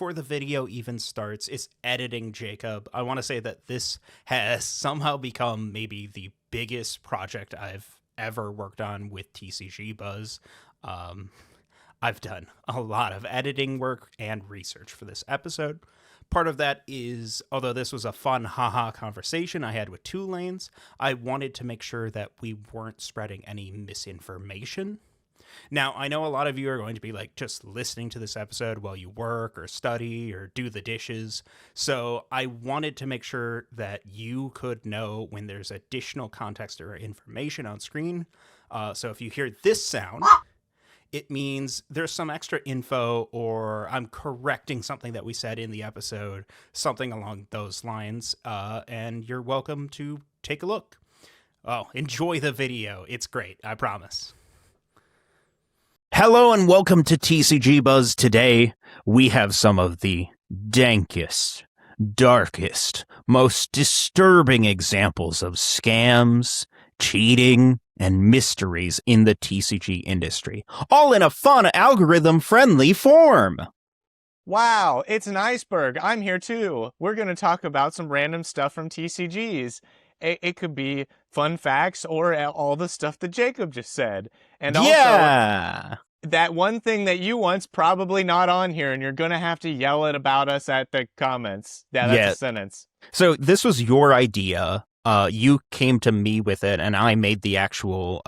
before the video even starts, is editing Jacob. I want to say that this has somehow become maybe the biggest project I've ever worked on with TCG Buzz. I've done a lot of editing work and research for this episode. Part of that is, although this was a fun haha conversation I had with Two Lanes, I wanted to make sure that we weren't spreading any misinformation. Now, I know a lot of you are going to be like just listening to this episode while you work or study or do the dishes. So I wanted to make sure that you could know when there's additional context or information on screen. So if you hear this sound, it means there's some extra info or I'm correcting something that we said in the episode, something along those lines. And you're welcome to take a look. Oh, enjoy the video. It's great. I promise. Hello and welcome to TCG Buzz. Today, we have some of the dankest, darkest, most disturbing examples of scams, cheating, and mysteries in the TCG industry, all in a fun, algorithm-friendly form. Wow, it's an iceberg. I'm here too. We're going to talk about some random stuff from TCGs. It could be fun facts or all the stuff that Jacob just said. And also, that one thing that you want's probably not on here, and you're going to have to yell it about us at the comments. Yeah, that's a sentence. So this was your idea. You came to me with it, and I made the actual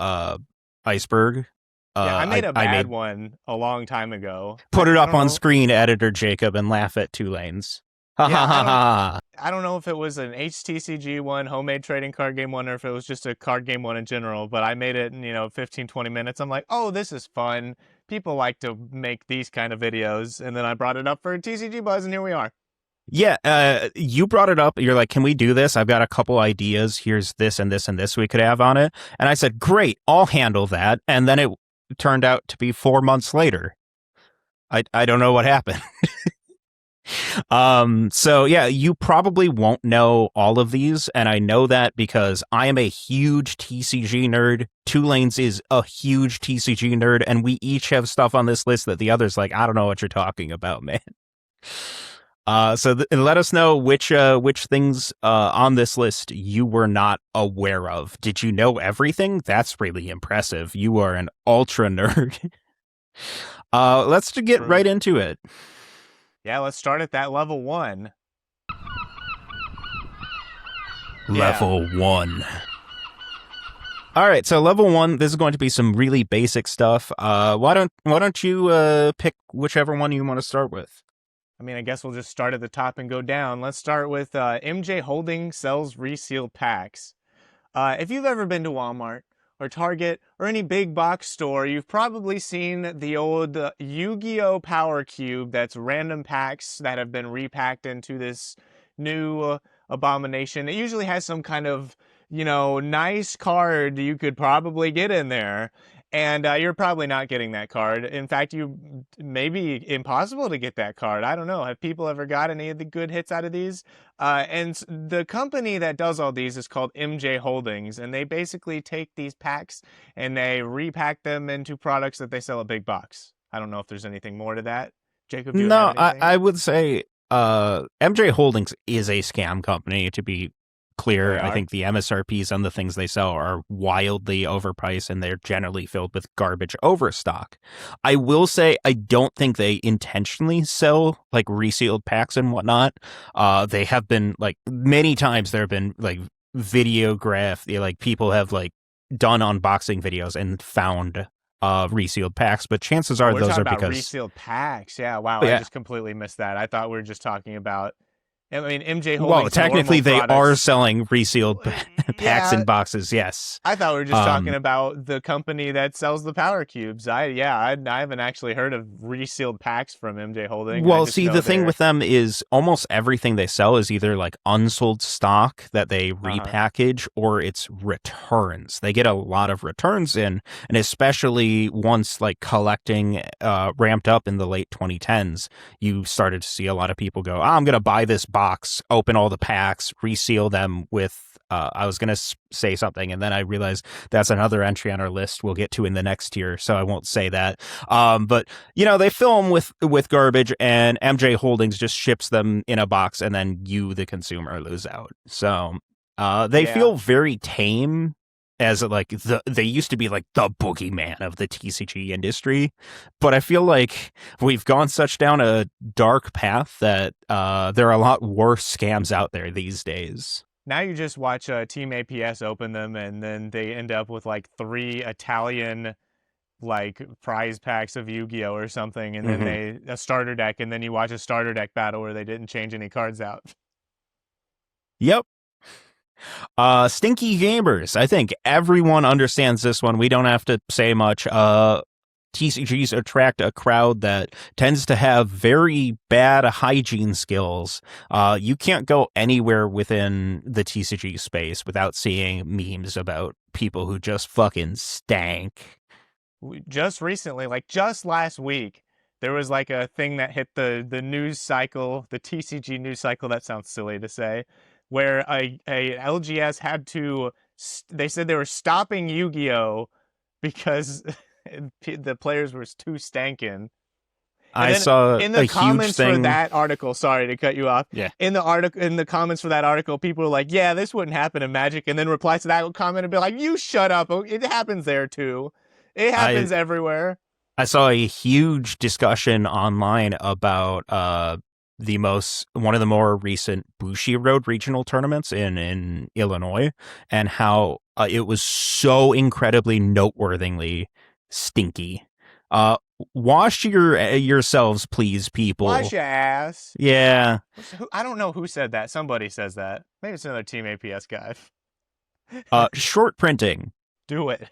iceberg. I made a bad one a long time ago. Put it up on screen, editor Jacob, and laugh at Two Lanes. I don't know if it was an HTCG one, homemade trading card game one, or if it was just a card game one in general, but I made it in, 15, 20 minutes. I'm like, oh, this is fun. People like to make these kind of videos. And then I brought it up for TCG Buzz, and here we are. Yeah, you brought it up. You're like, can we do this? I've got a couple ideas. Here's this and this and this we could have on it. And I said, great, I'll handle that. And then it turned out to be 4 months later. I don't know what happened. So yeah, you probably won't know all of these, and I know that because I am a huge TCG nerd. Two Lanes is a huge TCG nerd, and we each have stuff on this list that the other's like, I don't know what you're talking about, man. So let us know which things on this list you were not aware of. Did you know everything? That's really impressive. You are an ultra nerd. Let's get right into it. Yeah, let's start at that level 1. Level 1. All right, so level 1, this is going to be some really basic stuff. Why don't you pick whichever one you want to start with? I mean, I guess we'll just start at the top and go down. Let's start with MJ Holding sells resealed packs. If you've ever been to Walmart or Target or any big box store, you've probably seen the old Yu-Gi-Oh! Power Cube that's random packs that have been repacked into this new abomination. It usually has some kind of, nice card you could probably get in there. And you're probably not getting that card. In fact, you may be impossible to get that card. I don't know. Have people ever got any of the good hits out of these? And the company that does all these is called MJ Holdings. And they basically take these packs and they repack them into products that they sell at big box. I don't know if there's anything more to that. Jacob, do you have anything? I would say MJ Holdings is a scam company, to be clear. I think the MSRPs on the things they sell are wildly overpriced, and they're generally filled with garbage overstock. I will say I don't think they intentionally sell like resealed packs and whatnot. They have been like many times there have been like people have like done unboxing videos and found resealed packs, but chances are those are because resealed packs. Yeah, wow, I just completely missed that. I thought we were just talking about. I mean, MJ Holdings. Well, technically, they are selling resealed packs and boxes. Yes, I thought we were just talking about the company that sells the power cubes. I haven't actually heard of resealed packs from MJ Holdings. Well, see, the thing with them is almost everything they sell is either like unsold stock that they repackage, or it's returns. They get a lot of returns in, and especially once like collecting ramped up in the late 2010s, you started to see a lot of people go, I'm going to buy this box box, open all the packs, reseal them with. I was gonna say something, and then I realized that's another entry on our list. We'll get to in the next tier, so I won't say that. But they fill them with garbage, and MJ Holdings just ships them in a box, and then you, the consumer, lose out. So they Yeah. feel very tame. As like they used to be like the boogeyman of the TCG industry, but I feel like we've gone such down a dark path that there are a lot worse scams out there these days. Now you just watch Team APS open them, and then they end up with like 3 Italian like prize packs of Yu-Gi-Oh or something, and then Mm-hmm. a starter deck, and then you watch a starter deck battle where they didn't change any cards out. Yep. Stinky gamers. I think everyone understands this one. We don't have to say much. TCGs attract a crowd that tends to have very bad hygiene skills. You can't go anywhere within the TCG space without seeing memes about people who just fucking stank. Just recently, like just last week, there was like a thing that hit the news cycle, the TCG news cycle. That sounds silly to say, where a LGS had to. They said they were stopping Yu-Gi-Oh because the players were too stankin'. And I then saw in a the huge comments for thing. that article, sorry to cut you off. Yeah. In the comments for that article, people were like, "Yeah, this wouldn't happen in Magic," and then replies to that comment and be like, "You shut up! It happens there too. It I happens everywhere." I saw a huge discussion online about one of the more recent Bushi Road regional tournaments in Illinois, and how it was so incredibly noteworthily stinky. Uh, Wash yourselves, please, Wash people. your ass. Yeah. I don't know who said that. Somebody says that. Maybe it's another Team APS guy. Short printing. Do it.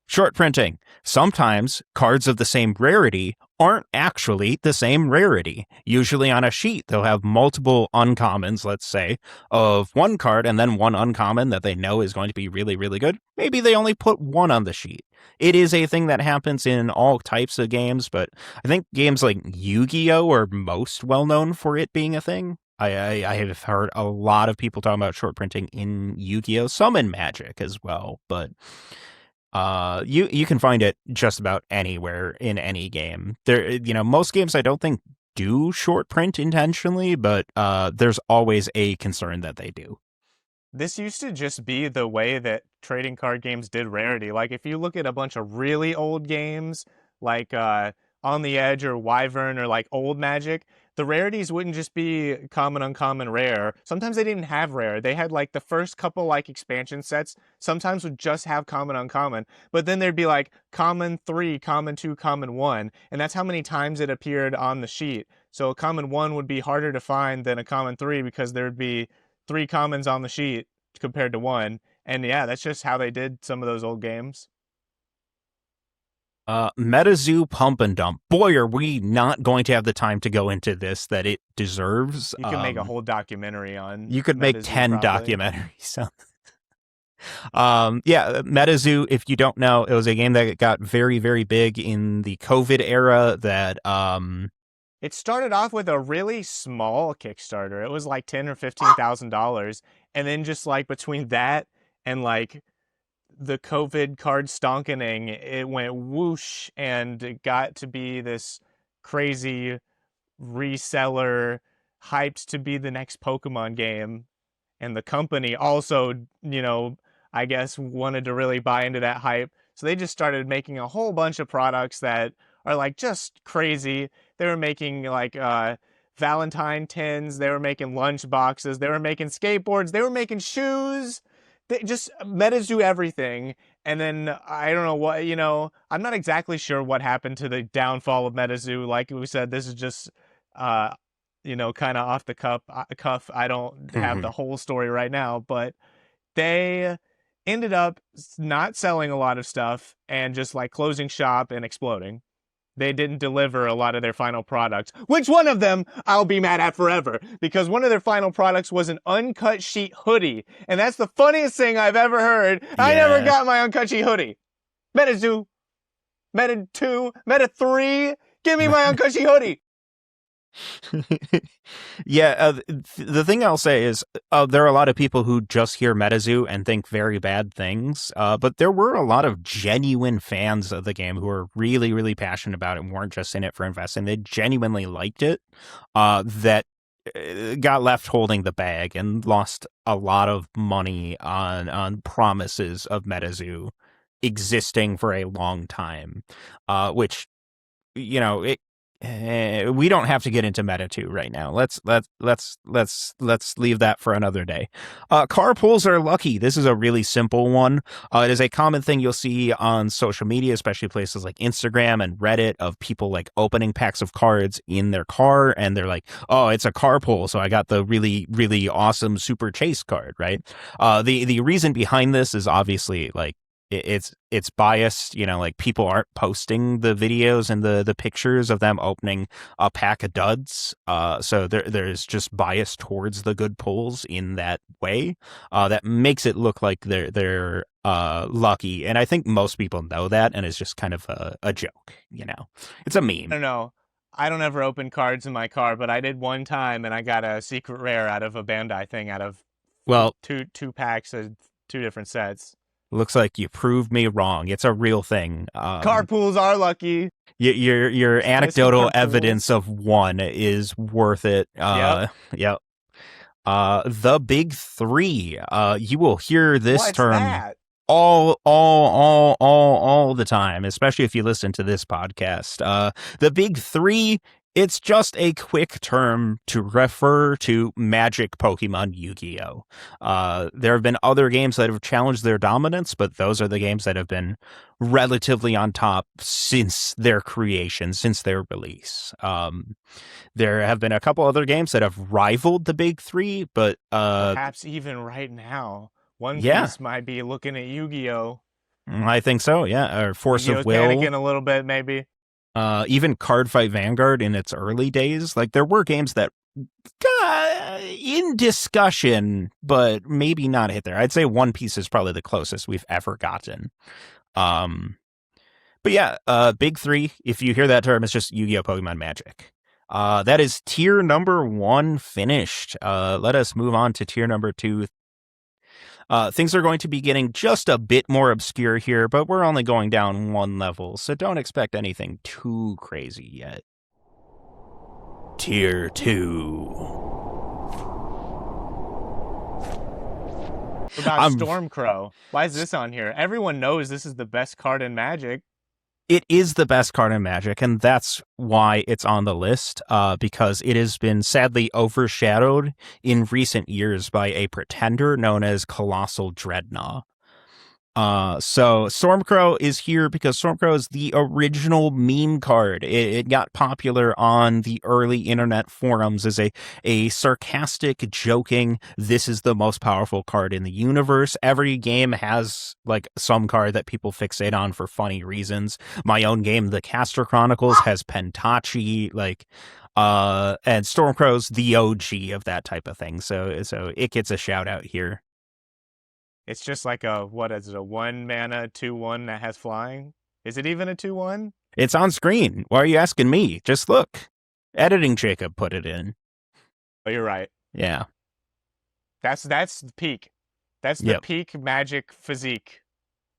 Short printing. Sometimes cards of the same rarity aren't actually the same rarity. Usually on a sheet, they'll have multiple uncommons, let's say, of one card and then one uncommon that they know is going to be really, really good. Maybe they only put one on the sheet. It is a thing that happens in all types of games, but I think games like Yu-Gi-Oh! Are most well known for it being a thing. I have heard a lot of people talking about short printing in Yu-Gi-Oh! Some in Magic as well, but you can find it just about anywhere in any game. Most games I don't think do short print intentionally, but there's always a concern that they do. This used to just be the way that trading card games did rarity. Like if you look at a bunch of really old games, like On the Edge or Wyvern or like old Magic, the rarities wouldn't just be common, uncommon, rare. Sometimes they didn't have rare. They had like the first couple like expansion sets sometimes would just have common, uncommon. But then there'd be like common 3, common 2, common 1. And that's how many times it appeared on the sheet. So a common 1 would be harder to find than a common 3 because there'd be 3 commons on the sheet compared to 1. And yeah, that's just how they did some of those old games. MetaZoo Pump and Dump. Boy, are we not going to have the time to go into this that it deserves. You can make a whole documentary on You could make MetaZoo 10 probably. documentaries. Yeah, MetaZoo, if you don't know, it was a game that got very, very big in the COVID era that It started off with a really small Kickstarter. It was like $10,000 or $15,000, and then just like between that and like the COVID card stonkening, it went whoosh and it got to be this crazy reseller, hyped to be the next Pokemon game. And the company also, I guess wanted to really buy into that hype. So they just started making a whole bunch of products that are like just crazy. They were making like Valentine tins, they were making lunch boxes, they were making skateboards, they were making shoes. They just MetaZoo everything. And then I don't know what, I'm not exactly sure what happened to the downfall of MetaZoo. Like we said, this is just uh kind of off the cuff. I don't have the whole story right now, but they ended up not selling a lot of stuff and just like closing shop and exploding. They didn't deliver a lot of their final products, which one of them I'll be mad at forever because one of their final products was an uncut sheet hoodie. And that's the funniest thing I've ever heard. I never yeah. got my uncut sheet hoodie. MetaZoo, Meta 2, Meta 3, give me my uncut sheet hoodie. Yeah, the thing I'll say is there are a lot of people who just hear MetaZoo and think very bad things, but there were a lot of genuine fans of the game who were really, really passionate about it and weren't just in it for investing. They genuinely liked it, that got left holding the bag and lost a lot of money on promises of MetaZoo existing for a long time, which it we don't have to get into Meta 2 right now. Let's leave that for another day. Car pools are lucky. This is a really simple one. It is a common thing you'll see on social media, especially places like Instagram and Reddit, of people like opening packs of cards in their car, and they're like, "Oh, it's a car pool, so I got the really really awesome Super Chase card." Right. The reason behind this is obviously like it's biased, like people aren't posting the videos and the pictures of them opening a pack of duds, so there's just bias towards the good pulls in that way, that makes it look like they're lucky, and I think most people know that, and it's just kind of a joke. It's a I meme. don't know. I don't ever open cards in my car, but I did one time, and I got a secret rare out of a Bandai thing, out of Well, two packs of two different sets. looks like you proved me wrong. It's a real thing. Car pools are lucky. Your Says anecdotal car evidence pools. of one is worth it. Yep. Yep. The big three. You will hear this What's term that? all the time, especially if you listen to this podcast. The big three. It's just a quick term to refer to Magic, Pokemon, Yu-Gi-Oh. There have been other games that have challenged their dominance, but those are the games that have been relatively on top since their creation, since their release. There have been a couple other games that have rivaled the big three, but Perhaps even right now, One yeah, Piece might be looking at Yu-Gi-Oh. I think so. Yeah, or Force of Yu-Gi-Oh's Will, panicking a little bit, maybe. even Cardfight Vanguard in its early days. Like there were games that in discussion, but maybe not hit there. I'd say One Piece is probably the closest we've ever gotten. Um, but yeah, big three. If you hear that term, it's just Yu-Gi-Oh, Pokemon, Magic. That is tier number 1 finished. Let us move on to tier number 2. Things are going to be getting just a bit more obscure here, but we're only going down one level, so don't expect anything too crazy yet. Tier 2. What about I'm Stormcrow? Why is this on here? Everyone knows this is the best card in Magic. It is the best card in Magic, and that's why it's on the list, because it has been sadly overshadowed in recent years by a pretender known as Colossal Dreadnought. So Stormcrow is here because Stormcrow is the original meme card. It got popular on the early internet forums as a sarcastic, joking, this is the most powerful card in the universe. Every game has like some card that people fixate on for funny reasons. My own game, The Caster Chronicles, has Pentachi, and Stormcrow's the OG of that type of thing. So it gets a shout out here. It's just like what is it, a 1 mana 2/1 that has flying? Is it even a 2/1? It's on screen. Why are you asking me? Just look. Editing Jacob put it in. Oh, you're right. Yeah. That's the peak. That's the Yep. peak Magic physique.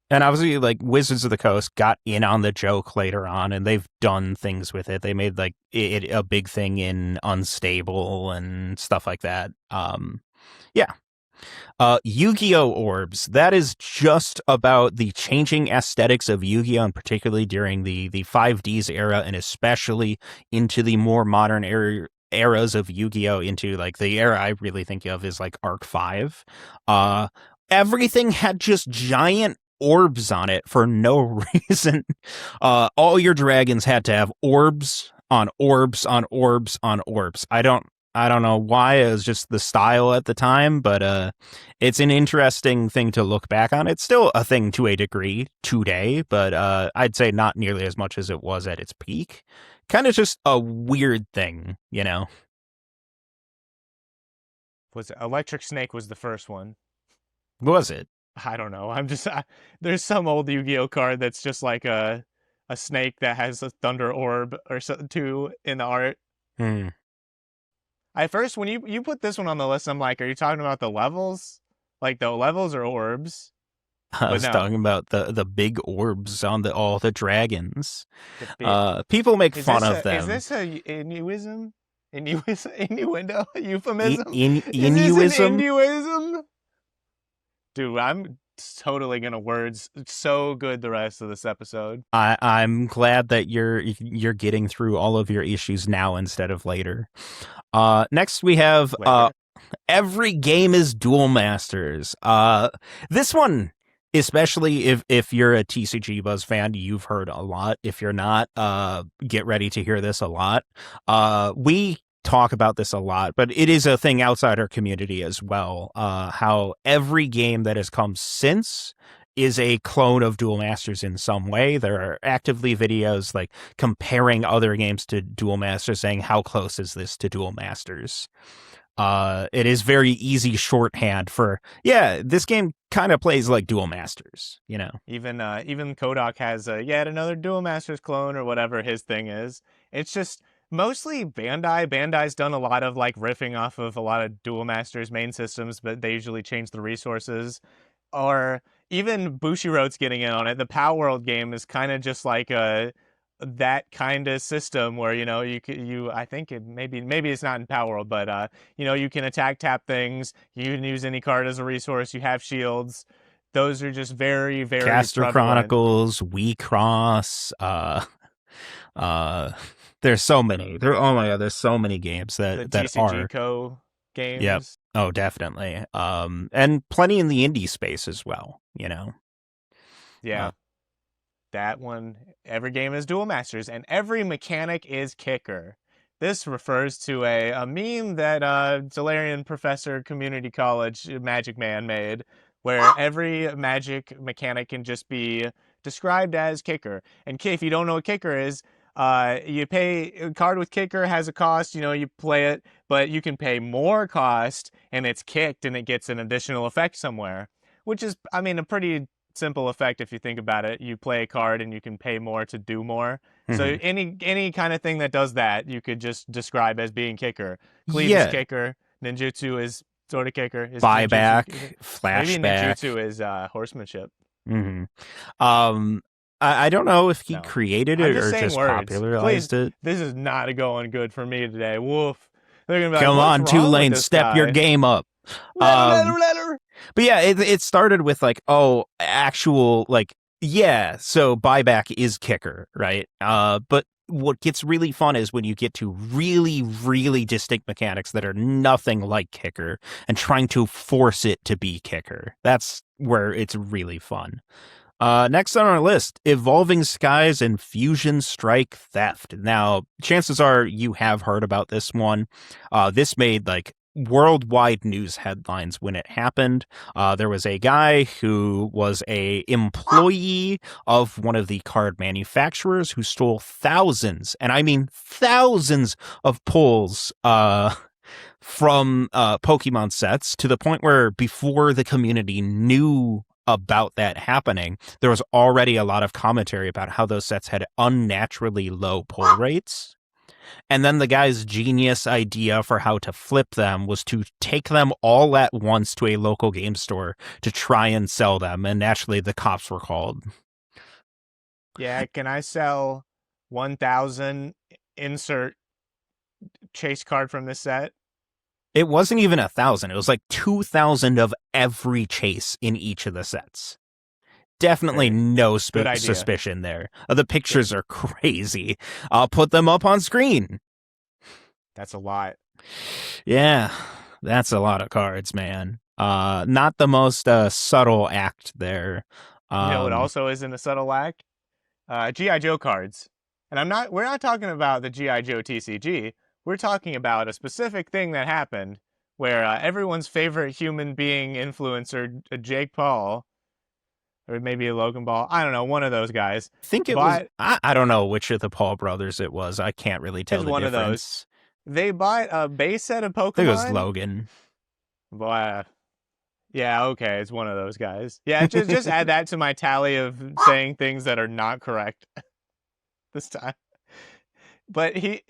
And obviously, like Wizards of the Coast got in on the joke later on, and they've done things with it. They made like it a big thing in Unstable and stuff like that. Yeah. Yu-Gi-Oh! Orbs. That is just about the changing aesthetics of Yu-Gi-Oh! And particularly during the 5Ds era, and especially into the more modern eras of Yu-Gi-Oh! Into like the era I really think of is like Arc 5. Everything had just giant orbs on it for no reason. All your dragons had to have orbs on orbs on orbs on orbs. I don't know why. It was just the style at the time, but it's an interesting thing to look back on. It's still a thing to a degree today, but I'd say not nearly as much as it was at its peak. Kind of just a weird thing, you know? Was it Electric Snake was the first one. Was it? I don't know. There's some old Yu-Gi-Oh card that's just like a snake that has a thunder orb or so, two in the art. Hmm. I first when you put this one on the list, I'm like, are you talking about the levels, like the levels or orbs? I But was no, talking about the big orbs on the all the dragons. the bit. People make Is fun this of a is them. this a innuism? Innuendo? Euphemism? Is this an Inuism. innuism? Dude, I'm totally gonna words so good the rest of this episode. I'm glad that you're getting through all of your issues now instead of later. Next we have Later. every game is Duel Masters. This one, especially if you're a TCG Buzz fan, you've heard a lot. If you're not, get ready to hear this a lot. We talk about this a lot, but it is a thing outside our community as well. How every game that has come since is a clone of Duel Masters in some way. There are actively videos like comparing other games to Duel Masters, saying how close is this to Duel Masters. It is very easy shorthand for, yeah, this game kind of plays like Duel Masters, you know. Even Kodak has yet another Duel Masters clone or whatever his thing is. It's just mostly Bandai. Bandai's done a lot of like riffing off of a lot of Duel Masters main systems, but they usually change the resources. Or even Bushiroad's getting in on it. The Power World game is kind of just like a that kind of system where you I think maybe it's not in Power World, but you can attack tap things. You can use any card as a resource. You have shields. Those are just very very Caster prevalent. Chronicles, We Cross, uh, there's so many. Oh my god, there's so many games The that TCG are. Co Yep. games. Oh, definitely. And plenty in the indie space as well, you know. Uh, Yeah, that one. Every game is Duel Masters, and every mechanic is kicker. This refers to a meme that Solarian Professor Community College Magic Man made, where every magic mechanic can just be described as kicker. And if you don't know what kicker is, you pay a card with kicker has a cost. You play it, but you can pay more cost, and it's kicked, and it gets an additional effect somewhere, which is, I mean, a pretty simple effect if you think about it. You play a card and you can pay more to do more. So mhm. any kind of thing that does that, you could just describe as being kicker. Cleave is Yeah. kicker. Ninjutsu is sort of kicker. Is ninjutsu? Buyback, Maybe flashback. ninjutsu is horsemanship. Hmm. Um, I don't know if he No, created I'm it just or saying just words. Please, popularized it. this is not going good for me today. Woof. They're gonna be like, Come "What's on, wrong with Tulane, this step your guy?" game up. Letter, letter, Um, letter. but yeah, it started with like, oh, actual like, yeah. So buyback is kicker, right? But what gets really fun is when you get to really, really distinct mechanics that are nothing like kicker and trying to force it to be kicker. That's where it's really fun. Next on our list, Evolving Skies and Fusion Strike Theft. Now, chances are you have heard about this one. This made like worldwide news headlines when it happened. There was a guy who was a employee of one of the card manufacturers who stole thousands, and I mean thousands of pulls, from Pokemon sets, to the point where before the community knew about that happening, there was already a lot of commentary about how those sets had unnaturally low pull rates. And then the guy's genius idea for how to flip them was to take them all at once to a local game store to try and sell them. And naturally, the cops were called. Yeah, can I sell 1,000 insert chase card from this set? It wasn't even 1,000. It was like 2,000 of every chase in each of the sets. Definitely Very no good idea. suspicion there. The pictures are crazy. I'll put them up on screen. That's a lot. Yeah, that's a lot of cards, man. Not the most subtle act there. You know what Um, also isn't a subtle act? GI Joe cards. And we're not talking about the GI Joe TCG. We're talking about a specific thing that happened where everyone's favorite human being influencer, Jake Paul, or maybe a Logan Paul, I don't know, one of those guys, I think it was. bought I don't know which of the Paul brothers it was. I can't really tell is the one of those. difference. They bought a base set of I think it was Pokemon. Logan. Boy, yeah, okay, it's one of those guys. Yeah, just add that to my tally of saying things that are not correct this time. But the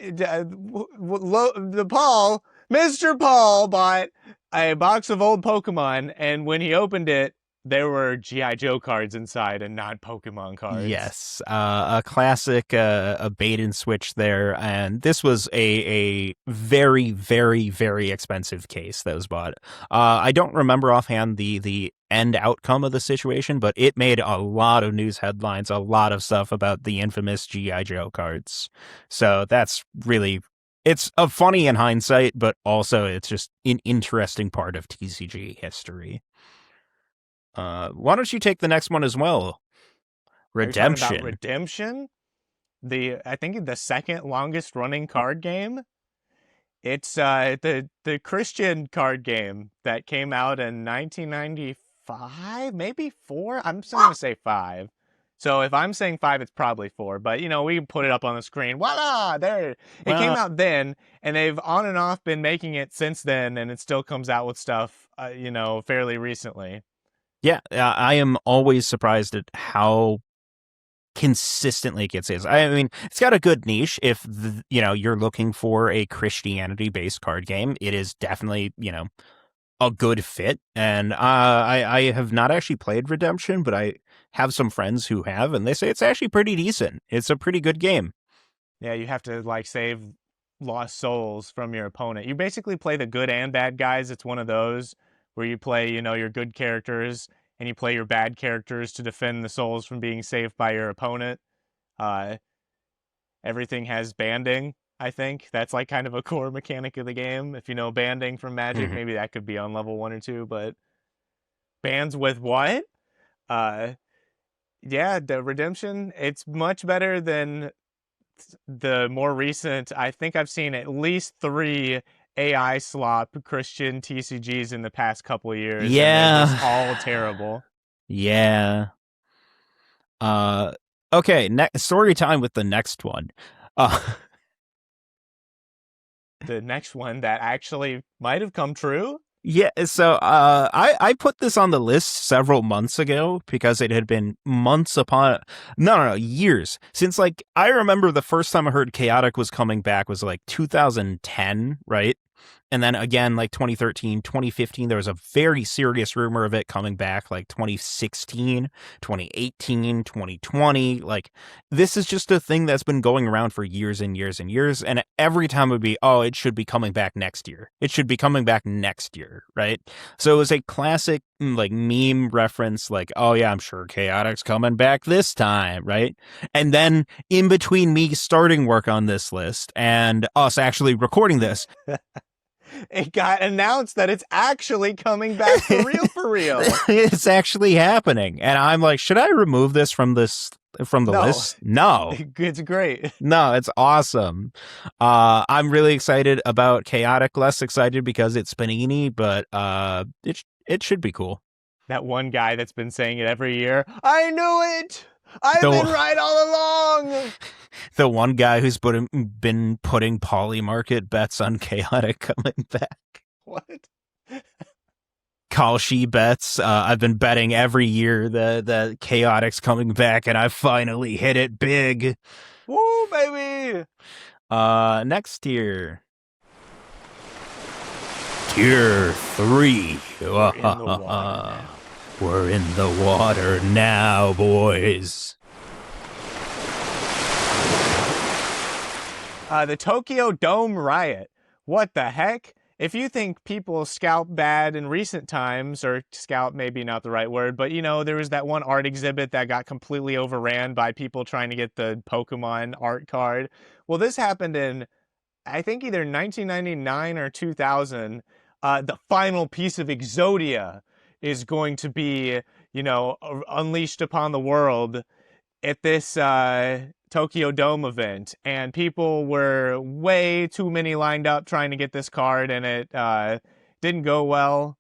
Paul Mr. Paul bought a box of old Pokemon, and when he opened it, there were G.I. Joe cards inside and not Pokemon cards. Yes, a classic, a bait and switch there, and this was a very, very, very expensive case that was bought. I don't remember offhand the end outcome of the situation, but it made a lot of news headlines, a lot of stuff about the infamous GI Joe cards. So that's really, it's a funny in hindsight, but also it's just an interesting part of TCG history. Why don't you take the next one as well? Are you talking about Redemption. Redemption? I think the second longest running card game. It's the Christian card game that came out in 1995, maybe four. I'm still gonna say five. So if I'm saying five, it's probably four. But we can put it up on the screen. Voila! There, it came Well, out then, and they've on and off been making it since then, and it still comes out with stuff, fairly recently. yeah, I am always surprised at how consistently it gets hits. I mean, it's got a good niche. If you're looking for a Christianity-based card game, it is definitely a good fit. And I have not actually played Redemption, but I have some friends who have, and they say it's actually pretty decent. It's a pretty good game. Yeah, you have to like save lost souls from your opponent. You basically play the good and bad guys. It's one of those where you play, your good characters and you play your bad characters to defend the souls from being saved by your opponent. Uh, Everything has banding, I think. That's like kind of a core mechanic of the game. If you know banding from Magic, Mhm. maybe that could be on level 1 or 2, but bands with what? Uh, yeah, the Redemption, it's much better than the more recent. I think I've seen at least 3 AI slop Christian TCGs in the past couple of years, and they're just Yeah, all terrible. yeah. Uh, okay. Next story time with the next one. Uh, The next one that actually might have come true. Yeah, so I put this on the list several months ago because it had been months upon no, years since, like, I remember the first time I heard Chaotic was coming back was like 2010, right? And then again, like 2013, 2015, there was a very serious rumor of it coming back, like 2016, 2018, 2020. Like, this is just a thing that's been going around for years and years and years. And every time it would be, oh, it should be coming back next year. It should be coming back next year, right? So it was a classic, like, meme reference, like, oh, yeah, I'm sure Chaotic's coming back this time, right? And then in between me starting work on this list and us actually recording this, It got announced that it's actually coming back for real, for real. it's actually happening. And I'm like, should I remove this from the No, list? No. it's great. No, it's awesome. I'm really excited about Chaotic, less excited because it's Panini, but it should be cool. That one guy that's been saying it every year. I knew it! I've been The right all along! the one guy who's been putting poly market bets on Chaotic coming back. What? Kalshi bets. I've been betting every year that Chaotic's coming back, and I finally hit it big. Woo, baby! Next tier. Tier 3. We're in the water now. We're in the water now, boys. The Tokyo Dome riot. What the heck? If you think people scalp bad in recent times, or scalp maybe not the right word, but there was that one art exhibit that got completely overran by people trying to get the Pokemon art card. Well, this happened in, I think, either 1999 or 2000. The final piece of Exodia is going to be, unleashed upon the world at this Tokyo Dome event, and people were way too many lined up trying to get this card, and it didn't go well.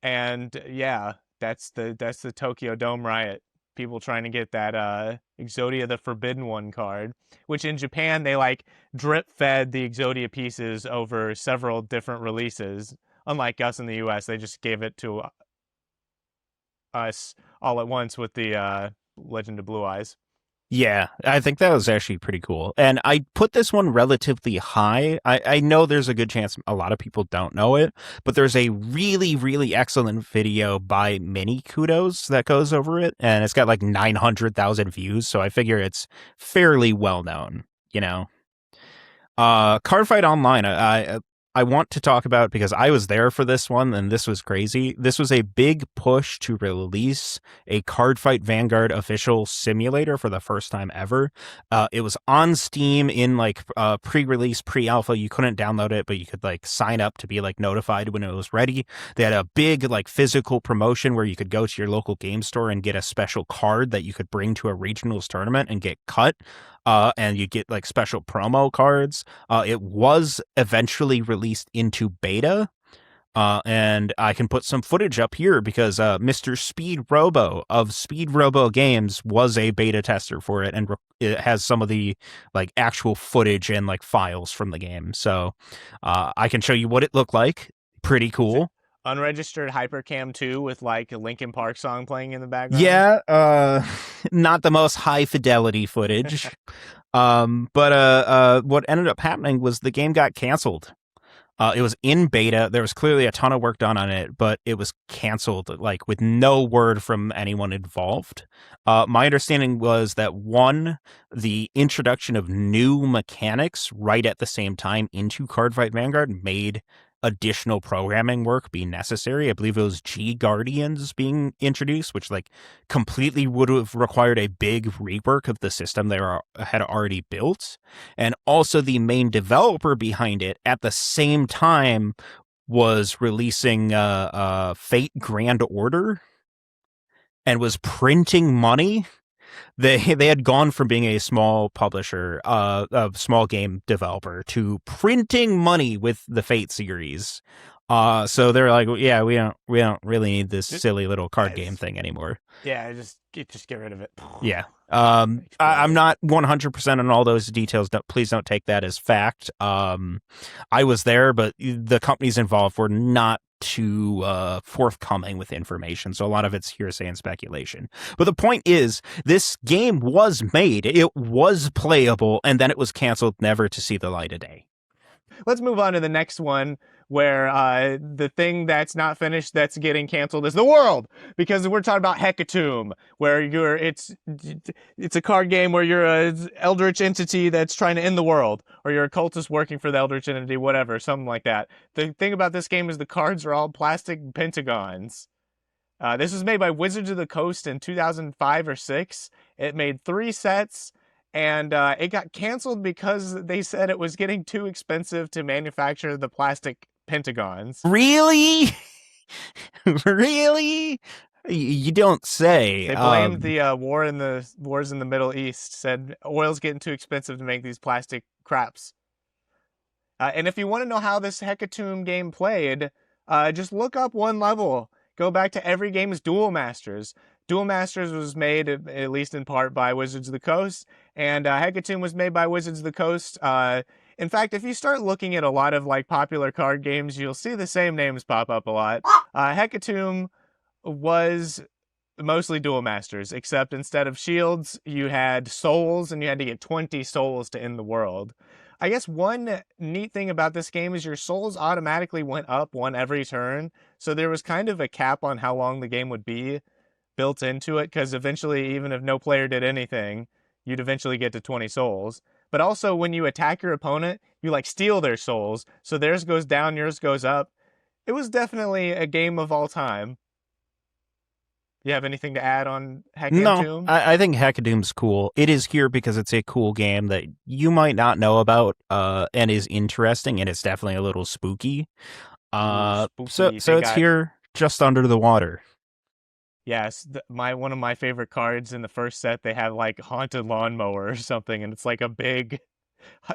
And yeah, that's the Tokyo Dome riot. People trying to get that Exodia the Forbidden One card, which in Japan they like drip fed the Exodia pieces over several different releases. Unlike us in the US, they just gave it to us all at once with the Legend of Blue Eyes. Yeah, I think that was actually pretty cool. And I put this one relatively high. I know there's a good chance a lot of people don't know it, but there's a really, really excellent video by Mini Kudos that goes over it, and it's got like 900,000 views. So I figure it's fairly well known, you know? Cardfight Online. I want to talk about because I was there for this one and this was crazy. This was a big push to release a Cardfight Vanguard official simulator for the first time ever. It was on Steam in like pre-release, pre-alpha. You couldn't download it, but you could like sign up to be like notified when it was ready. They had a big like physical promotion where you could go to your local game store and get a special card that you could bring to a regionals tournament and get cut. And you get like special promo cards. It was eventually released into beta. And I can put some footage up here because Mr. Speed Robo of Speed Robo Games was a beta tester for it, and it has some of the like actual footage and like files from the game. So I can show you what it looked like. Pretty Is it cool. unregistered Hypercam 2 with like a Linkin Park song playing in the background? Yeah, not the most high fidelity footage. But what ended up happening was the game got canceled. It was in beta. There was clearly a ton of work done on it, but it was canceled, like with no word from anyone involved. My understanding was that one, the introduction of new mechanics right at the same time into Cardfight Vanguard made additional programming work be necessary. I believe it was G Guardians being introduced, which like completely would have required a big rework of the system had already built. And also the main developer behind it at the same time was releasing Fate Grand Order and was printing money. They had gone from being a small publisher, a small game developer, to printing money with the Fate series. So they're like, yeah, we don't really need this Just, silly little card game it's, thing anymore. yeah, just get rid of it. Yeah. I'm Exploded. not 100% on all those details. Please don't take that as fact. I was there, but the companies involved were not too forthcoming with information. So a lot of it's hearsay and speculation. But the point is, this game was made, it was playable, and then it was canceled, never to see the light of day. Let's move on to the next one where the thing that's not finished that's getting canceled is the world, because we're talking about Hecatomb, where it's a card game where you're a eldritch entity that's trying to end the world, or you're a cultist working for the eldritch entity, whatever, something like that. The thing about this game is the cards are all plastic pentagons. This was made by Wizards of the Coast in 2005 or 6. It made 3 sets, and it got canceled because they said it was getting too expensive to manufacture the plastic pentagons. Really? Really? You don't say. They blamed the wars in the Middle East. Said oil's getting too expensive to make these plastic craps. And if you want to know how this Hecatomb game played, just look up one level. Go back to every game's Duel Masters. Duel Masters was made, at least in part, by Wizards of the Coast, and Hecatomb was made by Wizards of the Coast. In fact, if you start looking at a lot of like popular card games, you'll see the same names pop up a lot. Hecatomb was mostly Duel Masters, except instead of shields, you had souls, and you had to get 20 souls to end the world. I guess one neat thing about this game is your souls automatically went up one every turn, so there was kind of a cap on how long the game would be built into it, because eventually, even if no player did anything, you'd eventually get to 20 souls. But also, when you attack your opponent, you like steal their souls, so theirs goes down, yours goes up. It was definitely a game of all time. You have anything to add on Heck and No, Tomb? I think Hackadoom's cool. It is here because it's a cool game that you might not know about, and is interesting, and it's definitely a little spooky. Ooh, So spooky. so They it's got, here just under the water. yes, my one of my favorite cards in the first set. They have like haunted lawnmower or something, and it's like a big,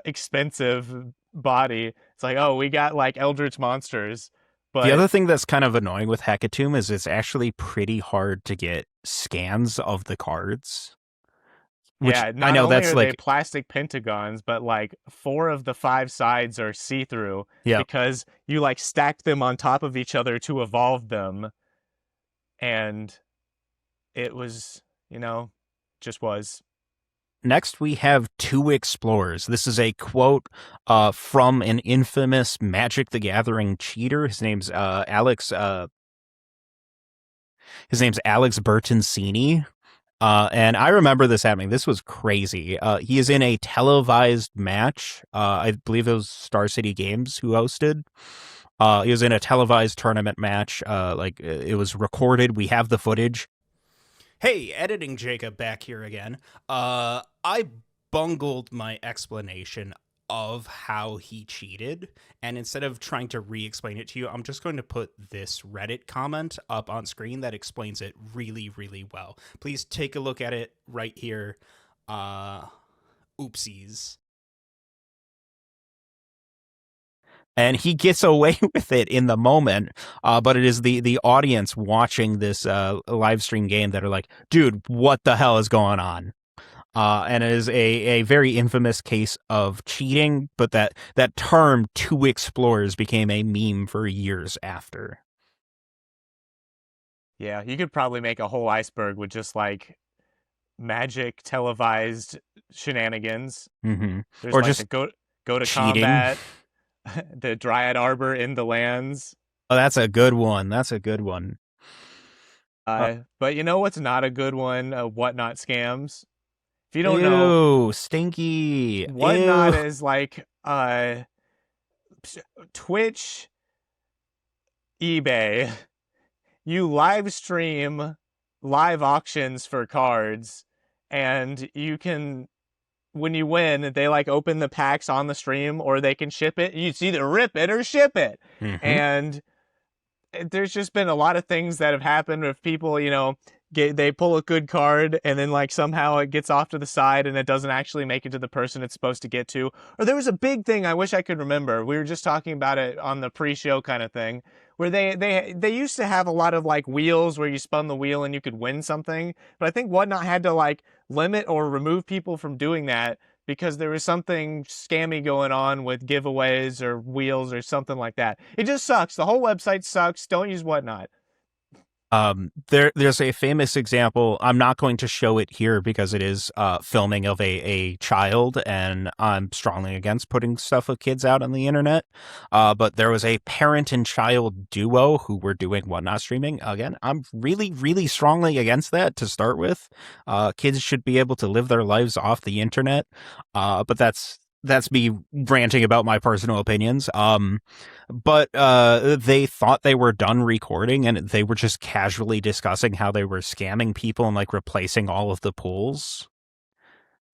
expensive body. It's like, oh, we got like eldritch monsters, The but other thing that's kind of annoying with Hackadoom is it's actually pretty hard to get scans of the cards, which yeah, I not know only that's are they like, plastic pentagons, but like 4 of the 5 sides are see-through yeah. because you like stack them on top of each other to evolve them, and it was, just was. Next, we have Two Explorers. This is a quote from an infamous Magic the Gathering cheater. His name's Alex Bertoncini. And I remember this happening. This was crazy. He is in a televised match. I believe it was Star City Games who hosted. He was in a televised tournament match. Like it was recorded. We have the footage. Hey, editing Jacob back here again. I bungled my explanation of how he cheated, and instead of trying to re-explain it to you, I'm just going to put this Reddit comment up on screen that explains it really, really well. Please take a look at it right here. Oopsies. And he gets away with it in the moment, but it is the audience watching this live stream game that are like, dude, what the hell is going on? And it is a very infamous case of cheating, but that term "two explorers" became a meme for years after. Yeah, you could probably make a whole iceberg with just like magic televised shenanigans. Mm-hmm. There's Or like just the go to cheating. combat, the Dryad Arbor in the lands. Oh, that's a good one. That's a good one. Uh, But you know what's not a good one? Whatnot scams. If you don't know, Ew, stinky. Whatnot Ew. is like Twitch, eBay. You live stream live auctions for cards, and you can, when you win, they like open the packs on the stream, or they can ship it. You either rip it or ship it. Mm-hmm. And there's just been a lot of things that have happened with people, they pull a good card and then like somehow it gets off to the side and it doesn't actually make it to the person it's supposed to get to. Or there was a big thing I wish I could remember. We were just talking about it on the pre-show kind of thing where they used to have a lot of like wheels where you spun the wheel and you could win something, but I think Whatnot had to like limit or remove people from doing that because there was something scammy going on with giveaways or wheels or something like that. It just sucks. The whole website sucks. Don't use Whatnot. There's a famous example. I'm not going to show it here because it is filming of a child, and I'm strongly against putting stuff of kids out on the internet. But there was a parent and child duo who were doing Whatnot streaming. Again, I'm really, really strongly against that to start with. Kids should be able to live their lives off the internet. But that's me ranting about my personal opinions. But they thought they were done recording, and they were just casually discussing how they were scamming people and like replacing all of the pools,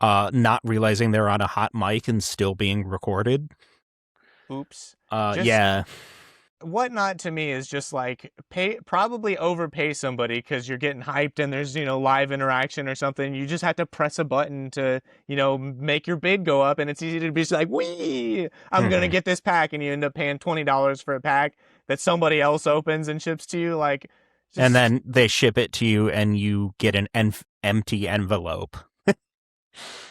not realizing they're on a hot mic and still being recorded. Oops. Just Yeah. Whatnot to me is just like probably overpay somebody because you're getting hyped and there's live interaction or something. You just have to press a button to make your bid go up, and it's easy to be just like, wee, I'm gonna Mhm. get this pack, and you end up paying $20 for a pack that somebody else opens and ships to you. Like, And just then they ship it to you, and you get an empty envelope.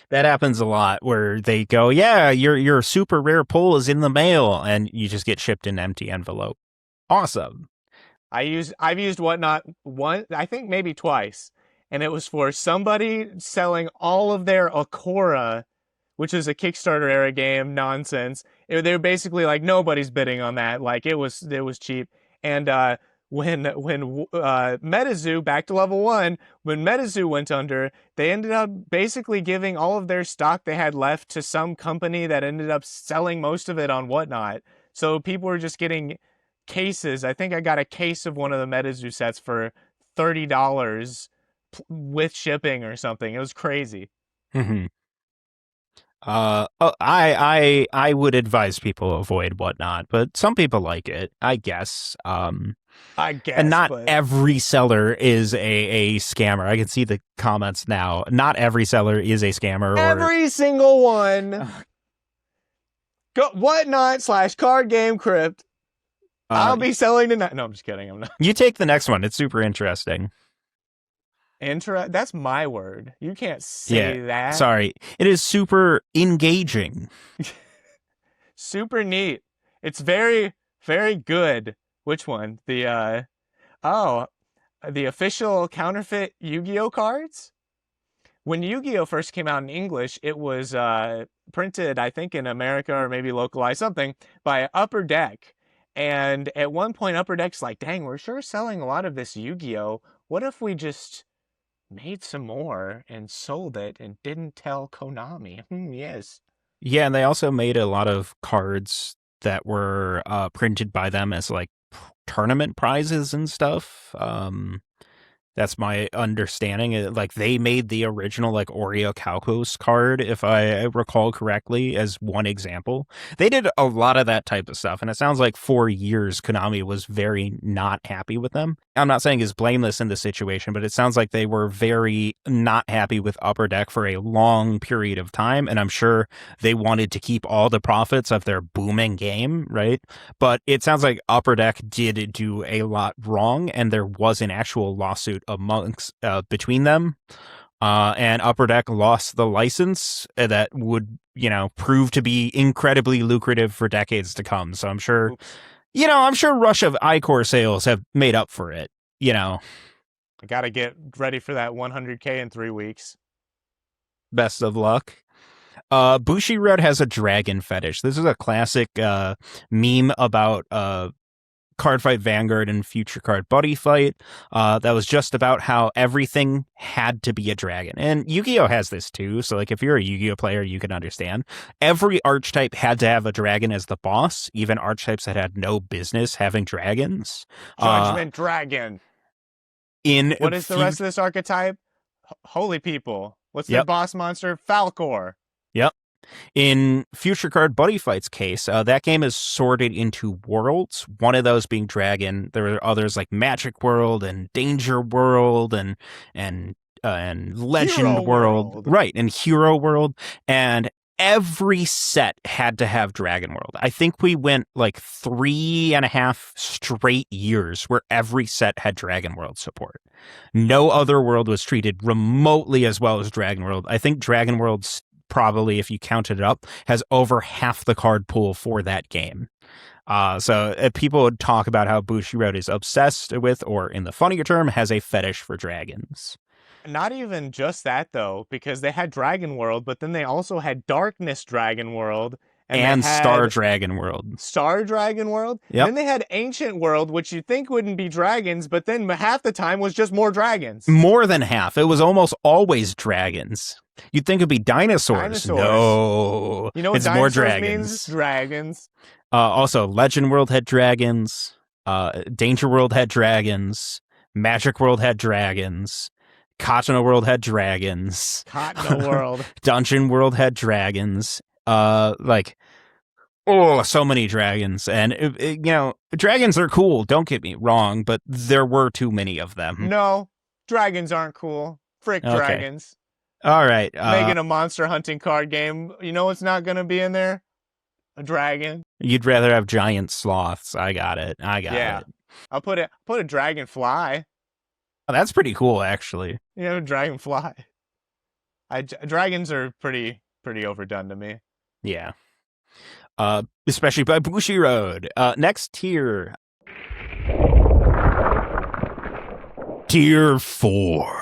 That happens a lot where they go, "Yeah, your super rare pull is in the mail," and you just get shipped an empty envelope. Awesome. I've used Whatnot I think maybe twice, and it was for somebody selling all of their Akora, which is a Kickstarter era game nonsense. They were basically like nobody's bidding on that. Like it was cheap. And when MetaZoo back to level 1, when MetaZoo went under, they ended up basically giving all of their stock they had left to some company that ended up selling most of it on Whatnot. So people were just getting cases. I think I got a case of one of the MetaZoo sets for $30 with shipping or something. It was crazy. Hmm. I would advise people avoid Whatnot, but some people like it, I guess. I And guess, not but every seller is a scammer. I can see the comments now. Not every seller is a scammer, or every single one. Go Whatnot/card game crypt. uh, I'll be selling tonight. No, I'm just kidding. I'm not. you take the next one. It's super interesting. That's my word. You can't Yeah, say that. sorry. It is super engaging. Super neat. It's very, very good. Which one? Oh, the official counterfeit Yu-Gi-Oh cards? When Yu-Gi-Oh first came out in English, it was printed, I think, in America or maybe localized something by Upper Deck. And at one point, Upper Deck's like, "Dang, we're sure selling a lot of this Yu-Gi-Oh. What if we just made some more and sold it and didn't tell Konami?" Yes. Yeah, and they also made a lot of cards that were printed by them as like tournament prizes and stuff. That's my understanding. Like they made the original like Oreo Calcos card, if I recall correctly, as one example. They did a lot of that type of stuff, and it sounds like for years Konami was very not happy with them. I'm not saying is blameless in the situation, but it sounds like they were very not happy with Upper Deck for a long period of time, and I'm sure they wanted to keep all the profits of their booming game, right? But it sounds like Upper Deck did do a lot wrong, and there was an actual lawsuit amongst between them. And Upper Deck lost the license that would, prove to be incredibly lucrative for decades to come. So I'm sure, Oops. I'm sure Rush of iCore sales have made up for it. I gotta get ready for that 100K in 3 weeks. Best of luck. Bushiroad has a dragon fetish. This is a classic meme about Cardfight Vanguard and Future Card Buddy Fight. That was just about how everything had to be a dragon. And Yu-Gi-Oh has this too. So like if you're a Yu-Gi-Oh player, you can understand. Every archetype had to have a dragon as the boss, even archetypes that had no business having dragons. Judgment Dragon. What is the rest of this archetype? Holy people. What's their boss monster? Falcor. Yep. In Future Card Buddy Fight's case, that game is sorted into worlds, one of those being Dragon. There are others like Magic World and Danger World and Legend Hero World. Right, and Hero World. And every set had to have Dragon World. I think we went like 3.5 straight years where every set had Dragon World support. No other world was treated remotely as well as Dragon World. I think Dragon World's probably, if you counted it up, has over half the card pool for that game. So people would talk about how Bushiroad is obsessed with, or in the funnier term, has a fetish for dragons. Not even just that, though, because they had Dragon World, but then they also had Darkness Dragon World. And Star Dragon World. Star Dragon World? Yep. Then they had Ancient World, which you'd think wouldn't be dragons, but then half the time was just more dragons. More than half. It was almost always dragons. You'd think it'd be dinosaurs. No. You know what it's more dragons. Means? Dragons. Also, Legend World had dragons. Danger World had dragons. Magic World had dragons. Katana World had dragons. Katana World. Dungeon World had dragons. So many dragons. And, dragons are cool. Don't get me wrong, but there were too many of them. No, dragons aren't cool. Frick okay. Dragons. All right. Making a monster hunting card game. You know what's not going to be in there? A dragon. You'd rather have giant sloths. I got it. Yeah. I'll put a dragonfly. Oh, that's pretty cool, actually. Yeah, a dragonfly. Dragons are pretty overdone to me. Yeah. Especially by Bushiroad. Next tier. Tier 4.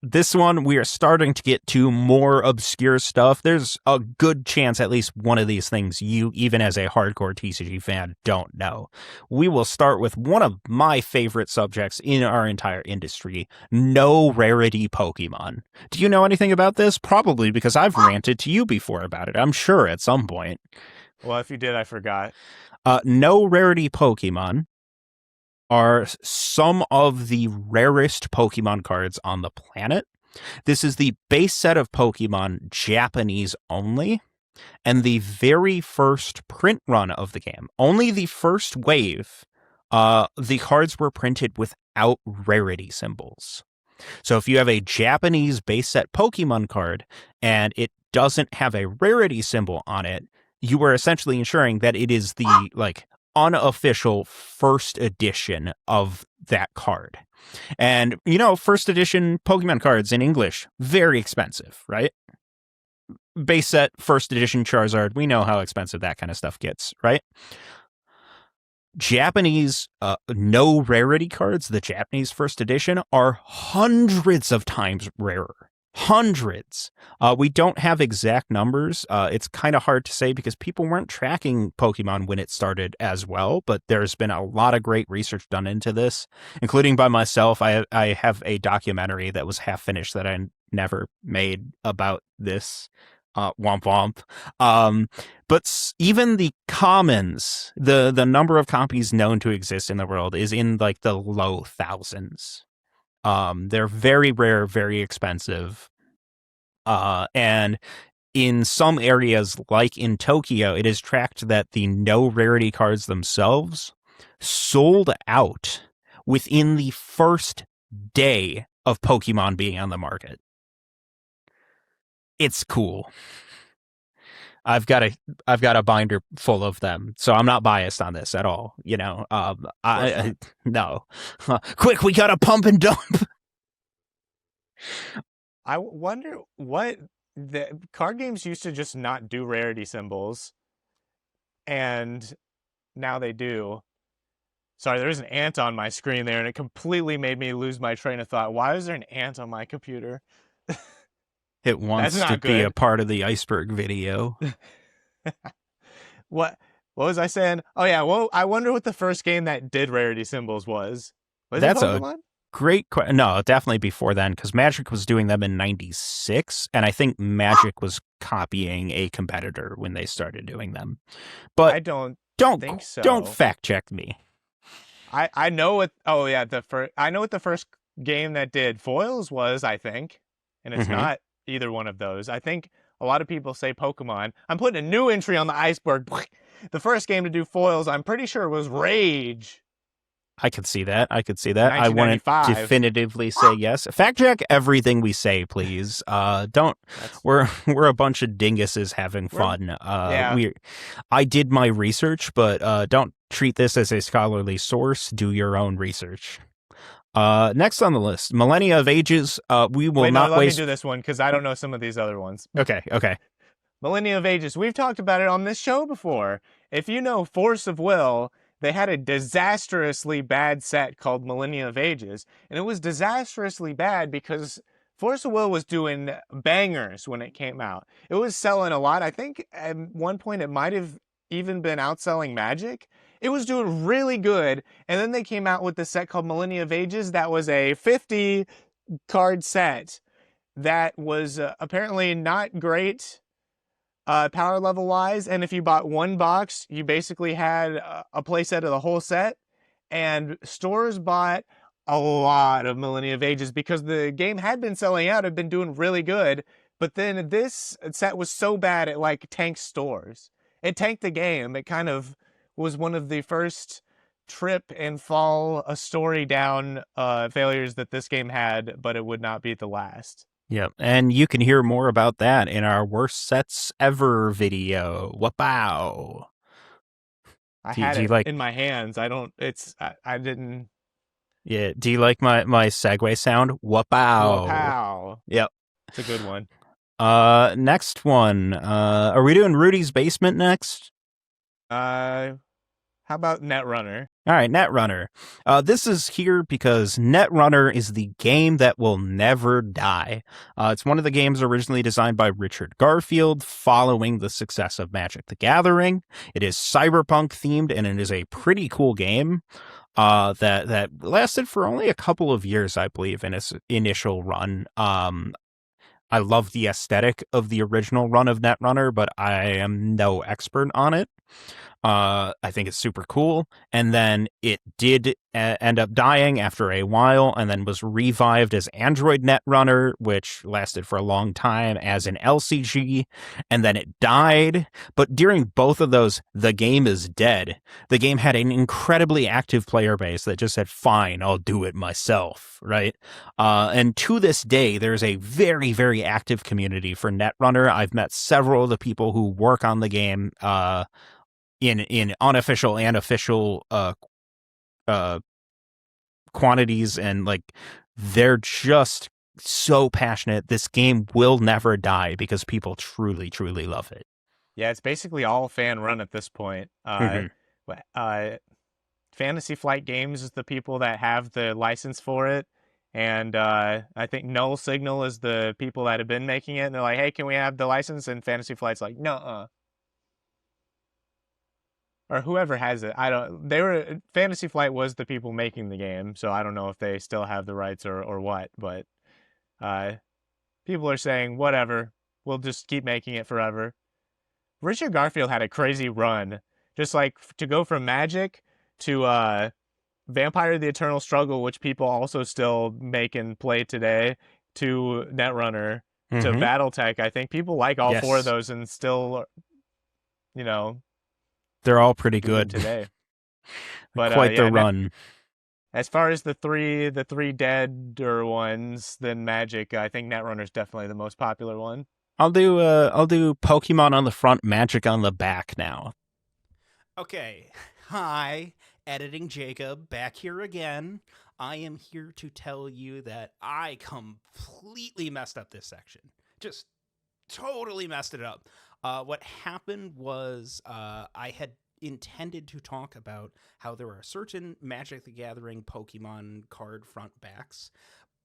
This one, we are starting to get to more obscure stuff. There's a good chance at least one of these things you, even as a hardcore TCG fan, don't know. We will start with one of my favorite subjects in our entire industry, no rarity Pokemon. Do you know anything about this? Probably because I've ranted to you before about it, I'm sure at some point. Well, if you did, I forgot. No rarity Pokemon are some of the rarest Pokemon cards on the planet. This is the base set of Pokemon, Japanese only, and the very first print run of the game. Only the first wave, the cards were printed without rarity symbols. So if you have a Japanese base set Pokemon card and it doesn't have a rarity symbol on it, you are essentially ensuring that it is the, unofficial first edition of that card. And, first edition Pokemon cards in English, very expensive, right? Base set, first edition Charizard, we know how expensive that kind of stuff gets, right? Japanese no rarity cards, the Japanese first edition, are hundreds of times rarer. Hundreds. We don't have exact numbers. It's kind of hard to say because people weren't tracking Pokemon when it started as well, but there's been a lot of great research done into this, including by myself. I have a documentary that was half finished that I never made about this. Womp womp. But even the commons, the number of copies known to exist in the world is in like the low thousands. They're very rare, very expensive. And in some areas, like in Tokyo, it is tracked that the no rarity cards themselves sold out within the first day of Pokemon being on the market. It's cool. I've got a binder full of them, so I'm not biased on this at all. You know, no. Quick, we got to pump and dump. I wonder what the card games used to just not do rarity symbols, and now they do. Sorry, there's an ant on my screen there, and it completely made me lose my train of thought. Why is there an ant on my computer? It wants to be a part of the Iceberg video. What was I saying? Oh yeah, well, I wonder what the first game that did rarity symbols was. Was That's it Pokemon? Great question. No, definitely before then, because Magic was doing them in '96, and I think Magic was copying a competitor when they started doing them. But I don't think so. Don't fact check me. I know what. Oh yeah, I know what the first game that did foils was. I think, and it's not either one of those. I think a lot of people say Pokemon. I'm putting a new entry on the Iceberg. The first game to do foils, I'm pretty sure, was Rage. I could see that. I want to definitively say yes. Fact check everything we say, please. Don't. We're a bunch of dinguses having fun. Yeah. I did my research, but don't treat this as a scholarly source. Do your own research. Next on the list, Millennia of Ages. We will not let waste. me do this one because I don't know some of these other ones. Okay. Millennia of Ages. We've talked about it on this show before. If you know Force of Will, they had a disastrously bad set called Millennia of Ages, and it was disastrously bad because Force of Will was doing bangers when it came out. It was selling a lot. I think at one point it might have even been outselling Magic. It was doing really good, and then they came out with this set called Millennia of Ages that was a 50 card set that was apparently not great power level wise, and if you bought one box, you basically had a playset of the whole set, and stores bought a lot of Millennia of Ages because the game had been selling out, had been doing really good, but then this set was so bad it like tanked stores. It tanked the game. It kind of was one of the first trip and fall a story down failures that this game had, but it would not be the last. Yep, and you can hear more about that in our worst sets ever video. Wow! I had it in my hands. I didn't. Yeah. Do you like my segue sound? Wow! Wow! Yep, it's a good one. Next one. Are we doing Rudy's Basement next? How about Netrunner? All right, Netrunner. This is here because Netrunner is the game that will never die. It's one of the games originally designed by Richard Garfield following the success of Magic the Gathering. It is cyberpunk themed, and it is a pretty cool game that lasted for only a couple of years, I believe, in its initial run. I love the aesthetic of the original run of Netrunner, but I am no expert on it. I think it's super cool. And then it did end up dying after a while and then was revived as Android Netrunner, which lasted for a long time as an LCG. And then it died. But during both of those, the game is dead. The game had an incredibly active player base that just said, fine, I'll do it myself, right? And to this day, there's a very, very active community for Netrunner. I've met several of the people who work on the game, in unofficial and official quantities, and like they're just so passionate. This game will never die because people truly, truly love it. Yeah, it's basically all fan run at this point. Fantasy Flight Games is the people that have the license for it. And I think Null Signal is the people that have been making it. And they're like, hey, can we have the license? And Fantasy Flight's like, nuh-uh. Or whoever has it. Fantasy Flight was the people making the game. So I don't know if they still have the rights or what. But people are saying, whatever. We'll just keep making it forever. Richard Garfield had a crazy run. Just like to go from Magic to Vampire the Eternal Struggle, which people also still make and play today, to Netrunner, to Battletech. I think people like all four of those and still, they're all pretty good today. But quite the run. As far as the three deader ones, then Magic, I think Netrunner's definitely the most popular one. I'll do Pokemon on the front, Magic on the back now. Okay. Hi, Editing Jacob, back here again. I am here to tell you that I completely messed up this section. Just totally messed it up. What happened was I had intended to talk about how there are certain Magic the Gathering Pokemon card front backs,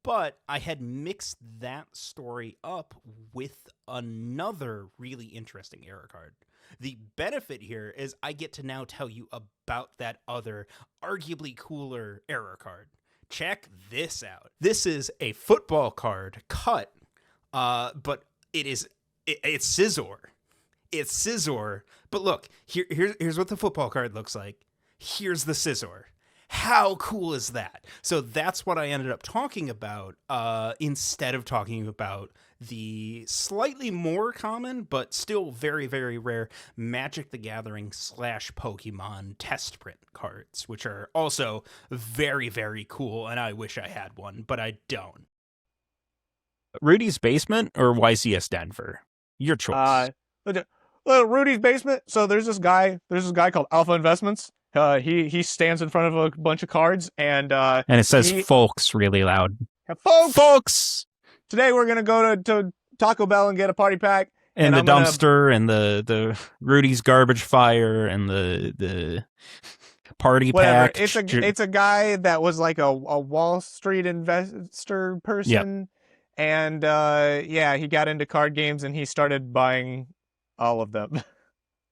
but I had mixed that story up with another really interesting error card. The benefit here is I get to now tell you about that other, arguably cooler error card. Check this out. This is a football card cut, but it's Scizor. It's Scizor. But look, here's what the football card looks like. Here's the Scizor. How cool is that? So that's what I ended up talking about instead of talking about the slightly more common, but still very, very rare Magic the Gathering / Pokemon test print cards, which are also very, very cool, and I wish I had one, but I don't. Rudy's Basement or YCS Denver? Your choice. Rudy's Basement. So there's this guy called Alpha Investments. He stands in front of a bunch of cards and it says folks really loud. Folks! Today we're gonna go to Taco Bell and get a party pack. And the dumpster and the Rudy's garbage fire and the party pack. It's a guy that was like a Wall Street investor person. Yep. And he got into card games and he started buying all of them.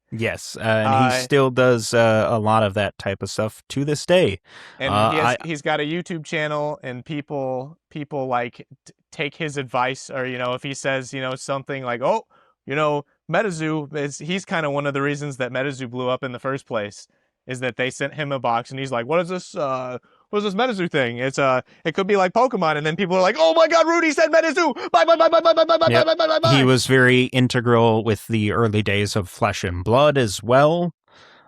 Yes, and he still does a lot of that type of stuff to this day. And he's got a YouTube channel, and people like take his advice, or if he says something like, MetaZoo he's kind of one of the reasons that MetaZoo blew up in the first place, is that they sent him a box, and he's like, what is this MetaZoo thing? It could be like Pokemon, and then people are like, oh my god, Rudy said MetaZoo! Bye. He was very integral with the early days of Flesh and Blood as well.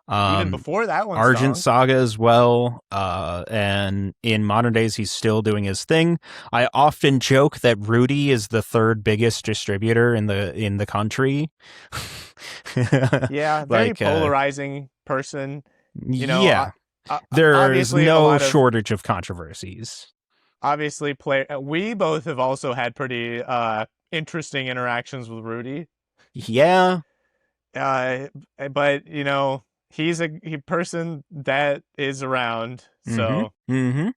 Even before that one, Argent Saga as well. And in modern days, he's still doing his thing. I often joke that Rudy is the third biggest distributor in the country. Yeah, very polarizing person. There's no shortage of controversies. Obviously, we both have also had pretty interesting interactions with Rudy. Yeah. But he's a person that is around. So. Mm-hmm.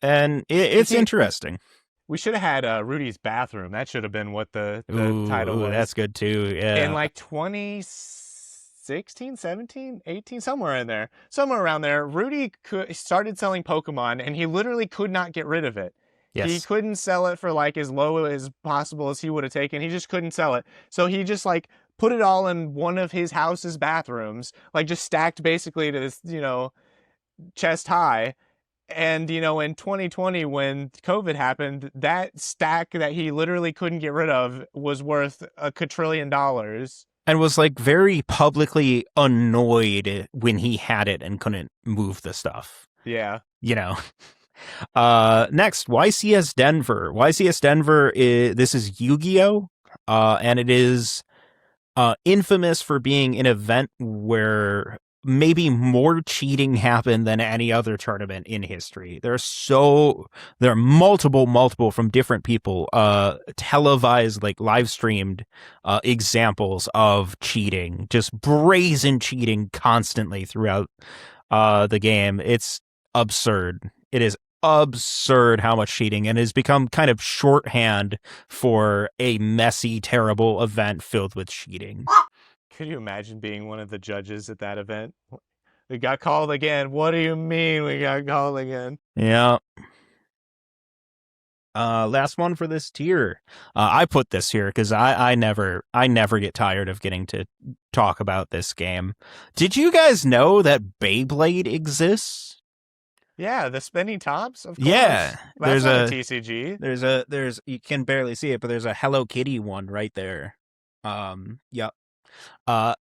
And it's interesting. We should have had Rudy's Bathroom. That should have been what the title was. That's good too. Yeah. In like 2016, 17, 18, somewhere around there, Rudy started selling Pokemon, and he literally could not get rid of it. Yes. He couldn't sell it for like as low as possible as he would have taken. He just couldn't sell it. So he just like put it all in one of his house's bathrooms, like just stacked basically to this, chest high. And, in 2020, when COVID happened, that stack that he literally couldn't get rid of was worth $1 quadrillion. And was like very publicly annoyed when he had it and couldn't move the stuff. Yeah. Next, YCS Denver. YCS Denver this is Yu-Gi-Oh! And it is infamous for being an event where maybe more cheating happened than any other tournament in history. There are multiple from different people, televised, like live streamed examples of cheating, just brazen cheating constantly throughout the game. It's absurd. It is absurd how much cheating, and it has become kind of shorthand for a messy, terrible event filled with cheating. Could you imagine being one of the judges at that event? We got called again. What do you mean we got called again? Yeah. Last one for this tier. I put this here because I never get tired of getting to talk about this game. Did you guys know that Beyblade exists? Yeah, the spinning tops, of course. Yeah, That's not a TCG. there's you can barely see it, but there's a Hello Kitty one right there. Yep.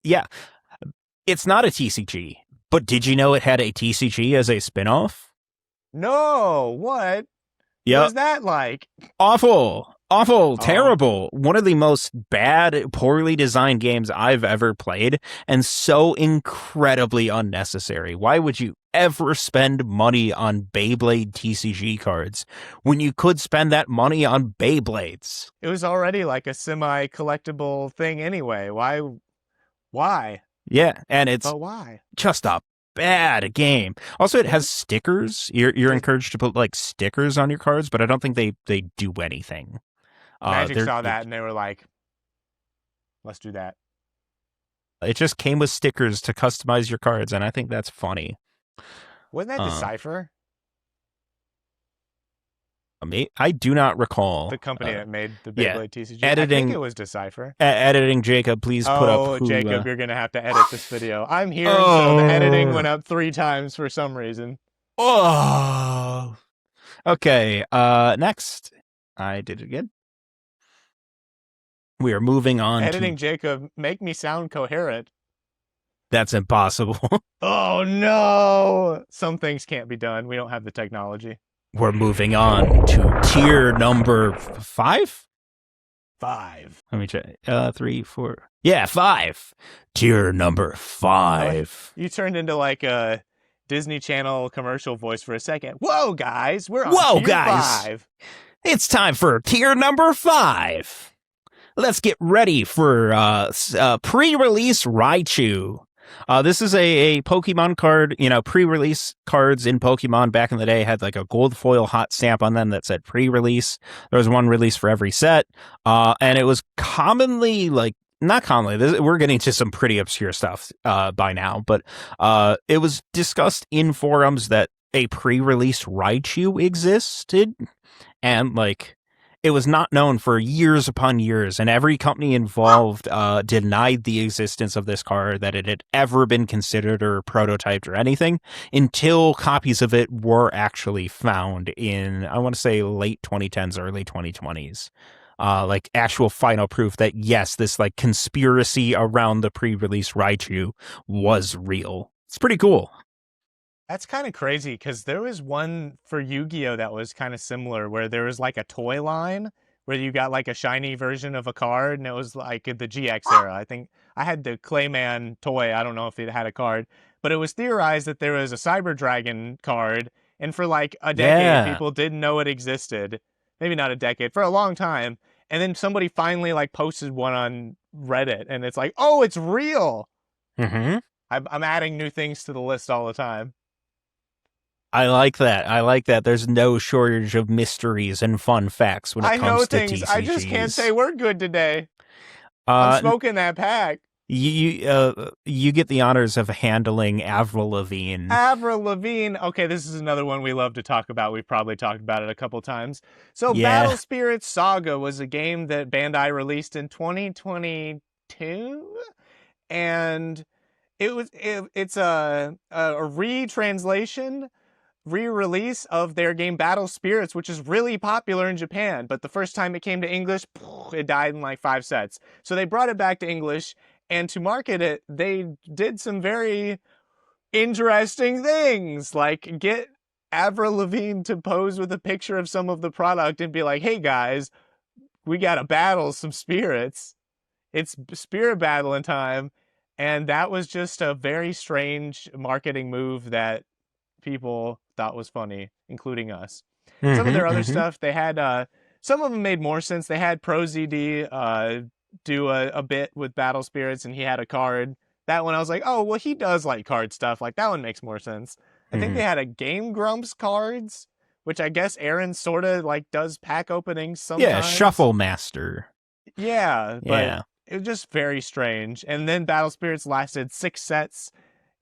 Yeah, it's not a TCG, but did you know it had a TCG as a spinoff? No, what? Yep. What's that like? Awful, terrible. One of the most bad, poorly designed games I've ever played, and so incredibly unnecessary. Why would you ever spend money on Beyblade TCG cards when you could spend that money on Beyblades? It was already like a semi-collectible thing anyway. Why? Yeah, and it's But why? just a bad game. Also, it has stickers. You're encouraged to put like stickers on your cards, but I don't think they do anything. Magic saw that and they were like, let's do that. It just came with stickers to customize your cards, and I think that's funny. Wasn't that Decipher? I do not recall. The company that made the Beyblade TCG. Editing, I think it was Decipher. Editing, Jacob, please put up. Oh, Jacob, you're going to have to edit this video. I'm here, so the editing went up 3 times for some reason. Oh. Okay, next. I did it again. We are moving on Editing, Jacob, make me sound coherent. That's impossible. Oh, no! Some things can't be done. We don't have the technology. We're moving on to tier number 5? 5. Let me check. 3, 4. Yeah, 5. Tier number 5. You turned into like a Disney Channel commercial voice for a second. Whoa, guys! We're on tier 5. It's time for tier number 5. Let's get ready for pre-release Raichu. This is a Pokemon card. You know, pre-release cards in Pokemon back in the day had like a gold foil hot stamp on them that said pre-release. There was one release for every set. And it was commonly like, not commonly, we're getting to some pretty obscure stuff by now, but it was discussed in forums that a pre-release Raichu existed. And like, it was not known for years upon years, and every company involved denied the existence of this card, that it had ever been considered or prototyped or anything, until copies of it were actually found in, I want to say, late 2010s, early 2020s. Like actual final proof that, yes, this like conspiracy around the pre-release Raichu was real. It's pretty cool. That's kind of crazy because there was one for Yu-Gi-Oh! That was kind of similar where there was like a toy line where you got like a shiny version of a card and it was like the GX era. I think I had the Clayman toy. I don't know if it had a card, but it was theorized that there was a Cyber Dragon card. And for like a decade, people didn't know it existed. Maybe not a decade, for a long time. And then somebody finally like posted one on Reddit and it's like, oh, it's real. Mm-hmm. I'm adding new things to the list all the time. I like that. There's no shortage of mysteries and fun facts when it comes to TCGs. I just can't say we're good today. I'm smoking that pack. You get the honors of handling Avril Lavigne. Avril Lavigne. Okay, this is another one we love to talk about. We've probably talked about it a couple times. So Battle Spirits Saga was a game that Bandai released in 2022. And it's a retranslation, re-release of their game Battle Spirits, which is really popular in Japan, but the first time it came to English, it died in like 5 sets. So they brought it back to English, and to market it, they did some very interesting things, like get Avril Lavigne to pose with a picture of some of the product and be like, hey guys, we gotta battle some spirits. It's spirit battling time. And that was just a very strange marketing move that people thought was funny, including us. Some of their other stuff, they had, some of them made more sense. They had ProZD do a bit with Battle Spirits, and he had a card. that one I was like, oh, well, he does like card stuff. Like, that one makes more sense. I think they Mhm. had a Game Grumps cards, which I guess Aaron sort of like does pack openings Yeah, sometimes. Shuffle Master. Yeah, but Yeah. it was just very strange. And then Battle Spirits lasted 6 sets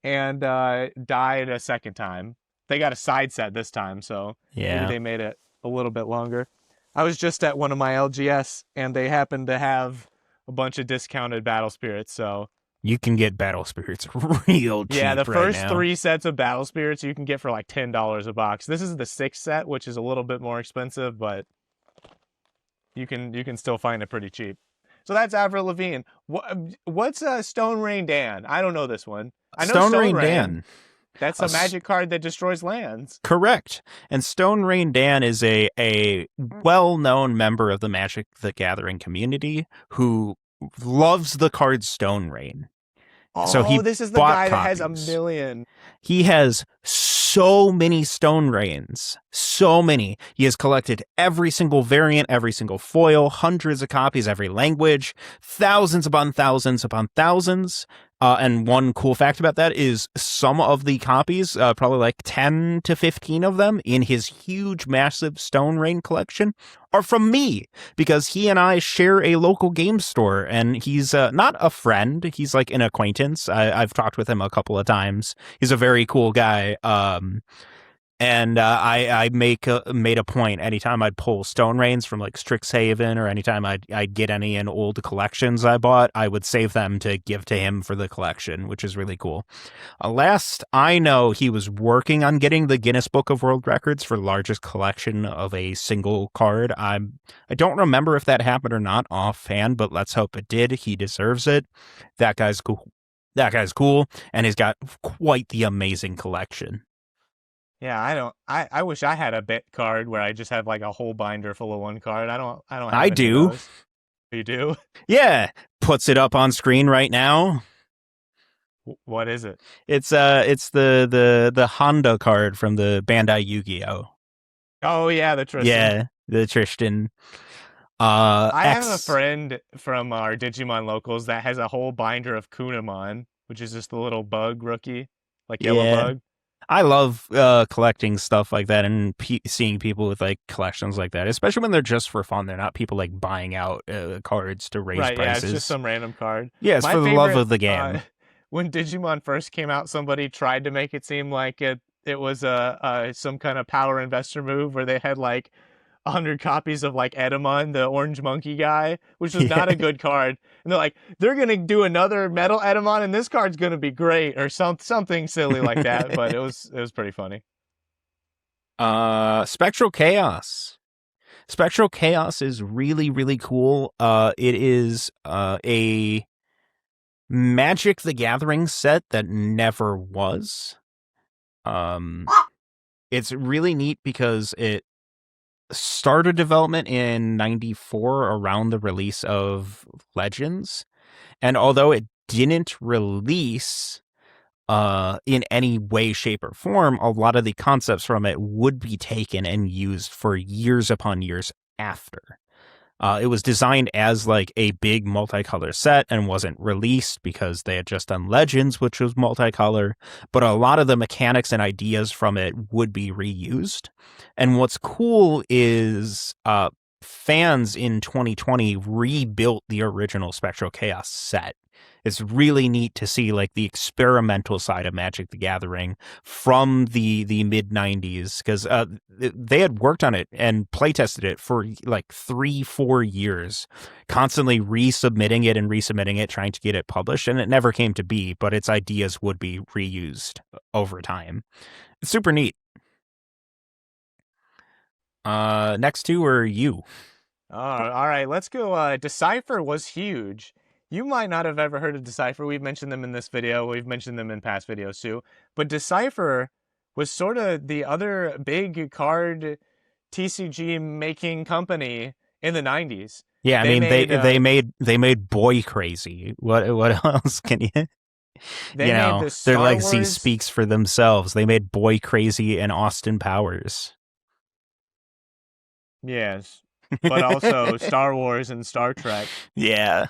and died a second time. They got a side set this time, so maybe Yeah. they made it a little bit longer. I was just at one of my LGS, and they happened to have a bunch of discounted Battle Spirits, so You can get Battle Spirits real yeah, the cheap right first now. 3 sets of Battle Spirits you can get for like $10 a box. This is the 6th set, which is a little bit more expensive, but you can still find it pretty cheap. So that's Avril Lavigne. What's Stone Rain Dan? I don't know this one. I know Stone Stone Rain Rain. Dan. That's A a s- magic card that destroys lands. Correct. And Stone Rain Dan is a well-known member of the Magic the Gathering community who loves the card Stone Rain. So Oh, he this is the bought guy that has a copies. million. He has so many Stone Rains. So many. He has collected every single variant, every single foil, hundreds of copies, every language, thousands upon thousands upon thousands. And one cool fact about that is some of the copies, probably like 10 to 15 of them in his huge, massive Stone Rain collection, are from me because he and I share a local game store. And he's not a friend, he's like an acquaintance. I've talked with him a couple of times. He's a very cool guy. And I made a point anytime I'd pull Stone Rains from like Strixhaven or anytime I'd get any in old collections I bought, I would save them to give to him for the collection, which is really cool. Last I know, he was working on getting the Guinness Book of World Records for largest collection of a single card. I don't remember if that happened or not offhand, but let's hope it did. He deserves it. That guy's cool. That guy's cool, and he's got quite the amazing collection. Yeah, I don't. I wish I had a bit card where I just have like a whole binder full of one card. I don't I have any of do. those. You do? Yeah, puts it up on screen right now. What is it? It's the Honda card from the Bandai Yu-Gi-Oh. Oh yeah, the Tristan. Yeah, the Tristan. I have a X. friend from our Digimon locals that has a whole binder of Kunamon, which is just the little bug rookie, like yellow Yeah, bug. I love collecting stuff like that and seeing people with like collections like that, especially when they're just for fun. They're not people like buying out cards to raise Right, yeah, it's just prices. some random card. Yeah, it's My for the love favorite, of the game. when Digimon first came out, somebody tried to make it seem like it was a some kind of power investor move where they had like 100 copies of like Edamon, the orange monkey guy, which was Yeah. not a good card. And they're like, they're gonna do another metal Edamon, and this card's gonna be great, or something silly like that. But it was pretty funny. Spectral Chaos. Spectral Chaos is really, really cool. It is a Magic the Gathering set that never was. Um, it's really neat because it started development in 94 around the release of Legends. And although it didn't release in any way, shape, or form, a lot of the concepts from it would be taken and used for years upon years after. It was designed as like a big multicolor set and wasn't released because they had just done Legends, which was multicolor. But a lot of the mechanics and ideas from it would be reused. And what's cool is fans in 2020 rebuilt the original Spectral Chaos set. It's really neat to see like the experimental side of Magic the Gathering from the mid 90s because they had worked on it and play tested it for like 3-4 years, constantly resubmitting it, trying to get it published, and it never came to be, but its ideas would be reused over time. It's super neat. Next two are you. All right, let's go. Decipher was huge. You might not have ever heard of Decipher. We've mentioned them in this video. We've mentioned them in past videos too. But Decipher was sort of the other big card TCG making company in the 90s. Yeah, I They mean made they made Boy Crazy. What else can you they made the their Star legacy Wars. speaks for themselves. They made Boy Crazy and Austin Powers. Yes, but also Star Wars and Star Trek. Yeah.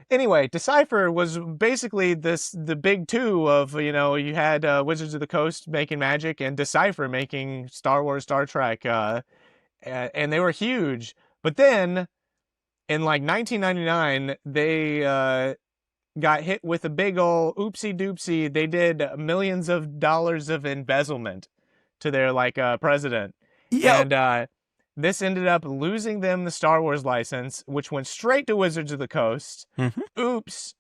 Anyway, Decipher was basically the big two of, you had Wizards of the Coast making Magic and Decipher making Star Wars, Star Trek, and they were huge. But then in like 1999, they got hit with a big ol' oopsie doopsie. They did millions of dollars of embezzlement to their like president, Yep. and this ended up losing them the Star Wars license, which went straight to Wizards of the Coast. Hmm. Oops.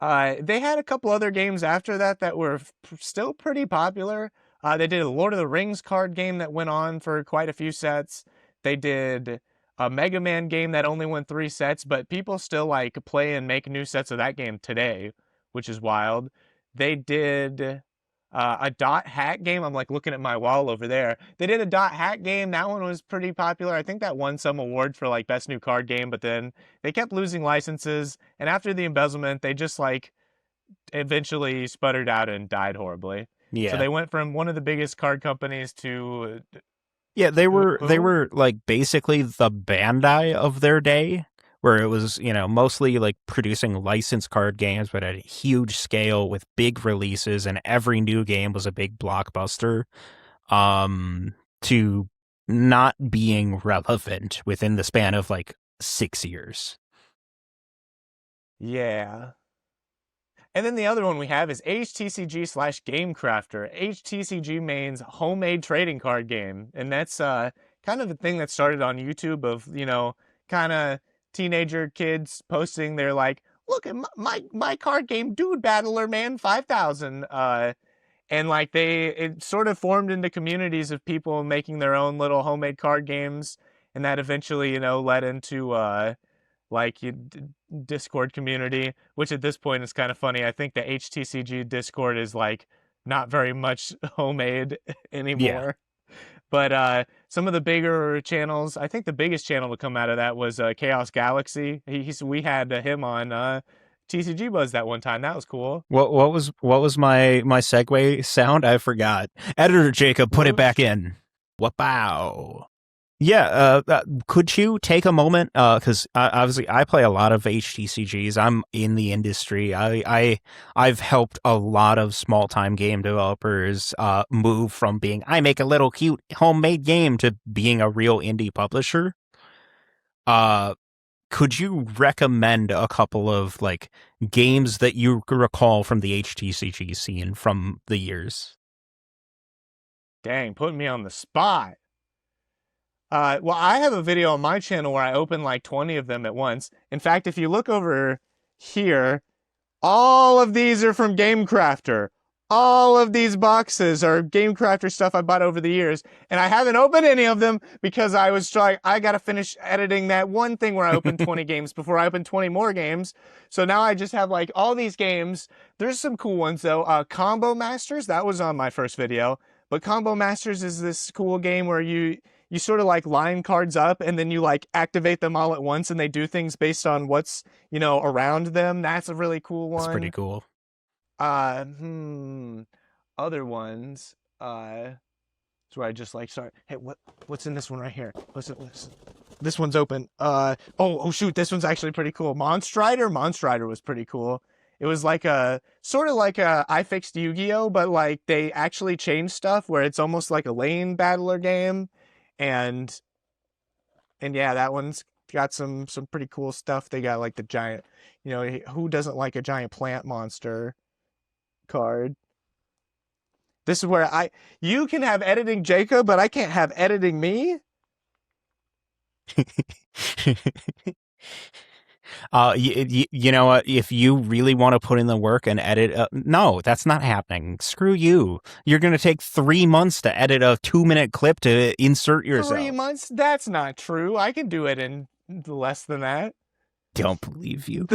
They had a couple other games after that that were still pretty popular. They did a Lord of the Rings card game that went on for quite a few sets. They did a Mega Man game that only went 3 sets, but people still like play and make new sets of that game today, which is wild. They did a dot hack game. I'm like looking at my wall over there. They did a dot hack game. That one was pretty popular. I think that won some award for like best new card game, but then they kept losing licenses. And after the embezzlement, they just like eventually sputtered out and died horribly. So Yeah. they went from one of the biggest card companies to Yeah, they who? were like basically the Bandai of their day, where it was, mostly like producing licensed card games, but at a huge scale with big releases, and every new game was a big blockbuster. To not being relevant within the span of like 6 years. Yeah. And then the other one we have is HTCG slash Game Crafter. HTCG means homemade trading card game. And that's kind of a thing that started on YouTube of, kind of teenager kids posting their like, look at my card game, Dude Battler Man 5000. And like it sort of formed into communities of people making their own little homemade card games. And that eventually, led into like Discord community, which at this point is kind of funny. I think the HTCG Discord is like not very much homemade Yeah. anymore. But some of the bigger channels, I think the biggest channel to come out of that was Chaos Galaxy. We had him on TCG Buzz that one time. That was cool. What was my segue sound? I forgot. Editor Jacob, put it back Whoosh. in. Wow. Yeah, could you take a moment? Because obviously I play a lot of HTCGs. I'm in the industry. I've helped a lot of small time game developers move from being I make a little cute homemade game to being a real indie publisher. Uh, could you recommend a couple of like games that you recall from the HTCG scene from the years? Dang, putting me on the spot. Well, I have a video on my channel where I open like 20 of them at once. In fact, if you look over here, all of these are from Game Crafter. All of these boxes are Game Crafter stuff I bought over the years, and I haven't opened any of them because I was trying. I gotta finish editing that one thing where I opened 20 games before I open 20 more games. So now I just have like all these games. There's some cool ones though. Combo Masters, that was on my first video. But Combo Masters is this cool game where you sort of like line cards up and then you like activate them all at once and they do things based on what's, around them. That's a really cool That's pretty one. cool. Uh, Other ones. That's where I just like start. Hey, what's in this one right here? Listen. This one's open. Oh shoot, this one's actually pretty cool. Monstrider. Monstrider was pretty cool. It was like a sort of like a I Fixed Yu-Gi-Oh, but like they actually changed stuff where it's almost like a lane battler game, and yeah, that one's got some pretty cool stuff. They got like the giant, who doesn't like a giant plant monster card? This is where you can have editing Jacob, but I can't have editing me. You know what? If you really want to put in the work and edit, no, that's not happening. Screw you. You're going to take 3 months to edit a 2-minute clip to insert 3 yourself. months? That's not true. I can do it in less than that. Don't believe you.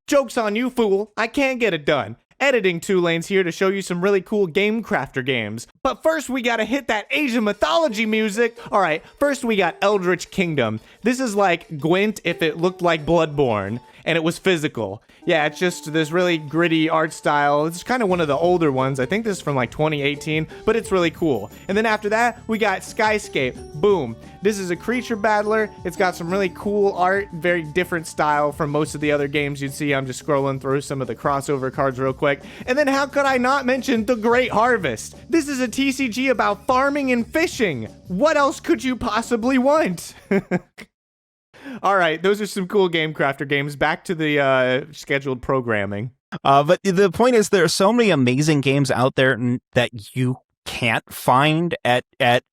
Joke's on you, fool. I can't get it done. Editing Two Lanes here to show you some really cool Game Crafter games. But first we gotta hit that Asian mythology music. Alright, first we got Eldritch Kingdom. This is like Gwent if it looked like Bloodborne, and it was physical. Yeah, it's just this really gritty art style. It's kind of one of the older ones. I think this is from like 2018, but it's really cool. And then after that, we got Skyscape. Boom. This is a creature battler. It's got some really cool art, very different style from most of the other games you'd see. I'm just scrolling through some of the crossover cards real quick. And then how could I not mention The Great Harvest? This is a TCG about farming and fishing. What else could you possibly want? All right, those are some cool Game Crafter games. Back to the scheduled programming. But the point is, there are so many amazing games out there that you can't find at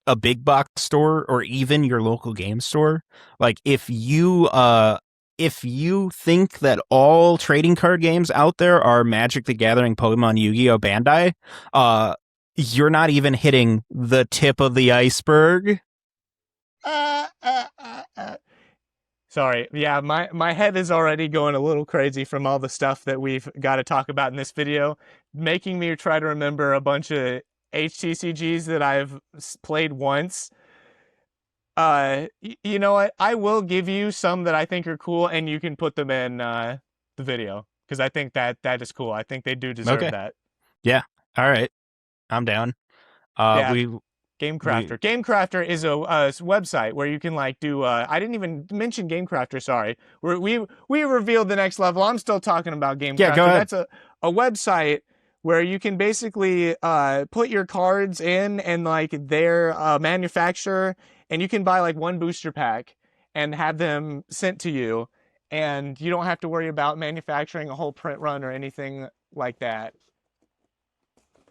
a big box store or even your local game store. Like if you think that all trading card games out there are Magic the Gathering, Pokemon, Yu-Gi-Oh, Bandai, you're not even hitting the tip of the iceberg. Sorry. Yeah, my head is already going a little crazy from all the stuff that we've got to talk about in this video, making me try to remember a bunch of HTCGs that I've played once. You know what? I will give you some that I think are cool, and you can put them in the video, because I think that is cool. I think they do deserve that. Yeah. All right. I'm down. Yeah. Game Crafter. Game Crafter is a website where you can like do. I didn't even mention Game Crafter. Sorry, we revealed the next level. I'm still talking about Game Crafter. Yeah, go ahead. That's a website where you can basically put your cards in and like their manufacturer, and you can buy like one booster pack and have them sent to you, and you don't have to worry about manufacturing a whole print run or anything like that.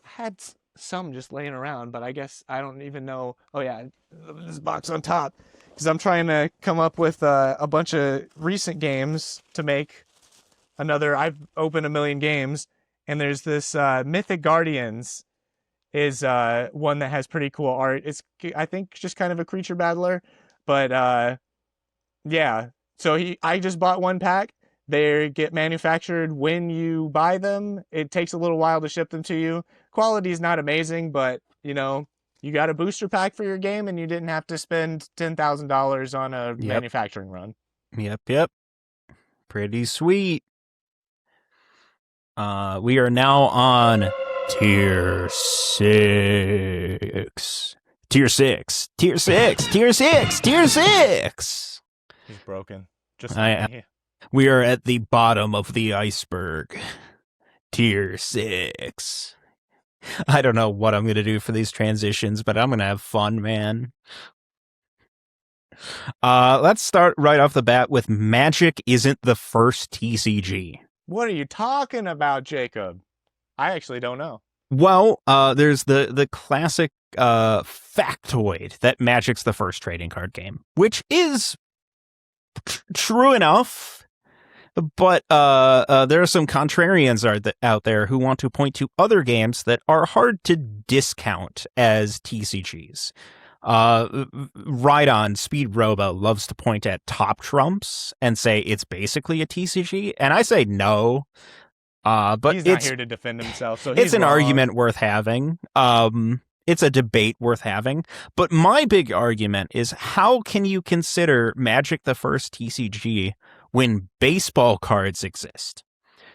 I had some just laying around, but I guess I don't even know. Oh yeah, this box on top, because I'm trying to come up with a bunch of recent games to make another. I've opened a million games, and there's this Mythic Guardians is one that has pretty cool art. It's, I think, just kind of a creature battler, but yeah. So I just bought one pack. They get manufactured when you buy them. It takes a little while to ship them to you. Quality is not amazing, but you know, you got a booster pack for your game, and you didn't have to spend $10,000 on a manufacturing run. Yep. Pretty sweet. We are now on tier 6. Tier 6. Tier 6. Tier 6. Tier 6. He's broken. Just we are at the bottom of the iceberg. Tier 6. I don't know what I'm going to do for these transitions, but I'm going to have fun, man. Let's start right off the bat with Magic isn't the first TCG. What are you talking about, Jacob? I actually don't know. Well, there's the classic factoid that Magic's the first trading card game, which is true enough. But there are some contrarians out there who want to point to other games that are hard to discount as TCGs. Ride-On Speed Robo loves to point at Top Trumps and say it's basically a TCG, and I say no. But he's not here to defend himself, so it's an wrong. argument worth having. It's a debate worth having. But my big argument is, how can you consider Magic the first TCG when baseball cards exist?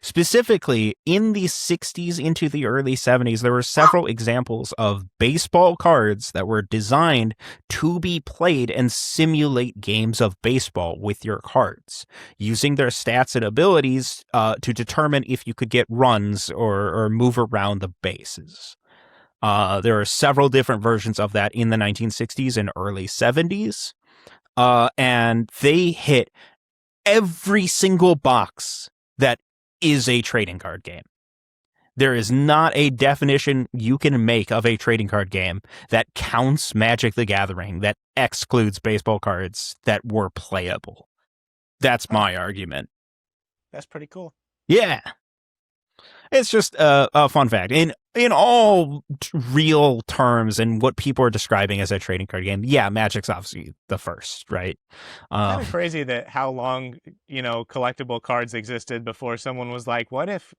Specifically, in the 60s into the early 70s, there were several examples of baseball cards that were designed to be played and simulate games of baseball with your cards, using their stats and abilities to determine if you could get runs or move around the bases. There are several different versions of that in the 1960s and early 70s, and they hit every single box that is a trading card game. There is not a definition you can make of a trading card game that counts Magic the Gathering, that excludes baseball cards that were playable. That's my argument. That's pretty cool. Yeah. It's just a fun fact. In all real terms and what people are describing as a trading card game, yeah, Magic's obviously the first, right? Kind of crazy that how long, collectible cards existed before someone was like, what if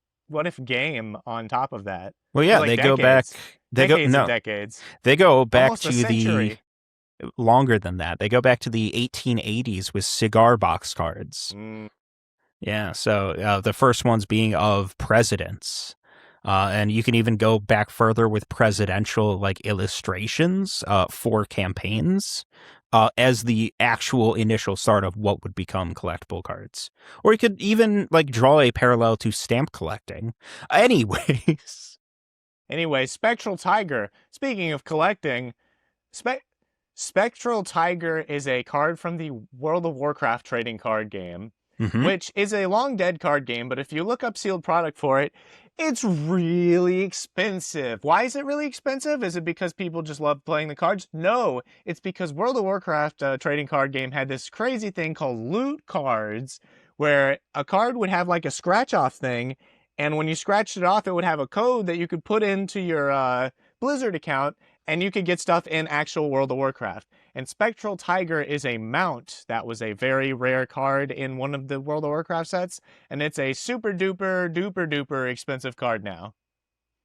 game on top of that? Well, yeah, like they decades. Go back. Decades. They go back almost to a century. Longer than that. They go back to the 1880s with cigar box cards. Yeah, so the first ones being of presidents. And you can even go back further with presidential like illustrations for campaigns as the actual initial start of what would become collectible cards. Or you could even like draw a parallel to stamp collecting. Anyways, Anyway, Spectral Tiger. Speaking of collecting, Spe- Spectral Tiger is a card from the World of Warcraft trading card game, hmm which is a long dead card game, but if you look up sealed product for it, it's really expensive. Why is it really expensive? Is it because people just love playing the cards? No, it's because World of Warcraft trading card game had this crazy thing called loot cards, where a card would have like a scratch off thing, and when you scratched it off, it would have a code that you could put into your Blizzard account, and you could get stuff in actual World of Warcraft. And Spectral Tiger is a mount that was a very rare card in one of the World of Warcraft sets, and it's a super duper duper duper expensive card now.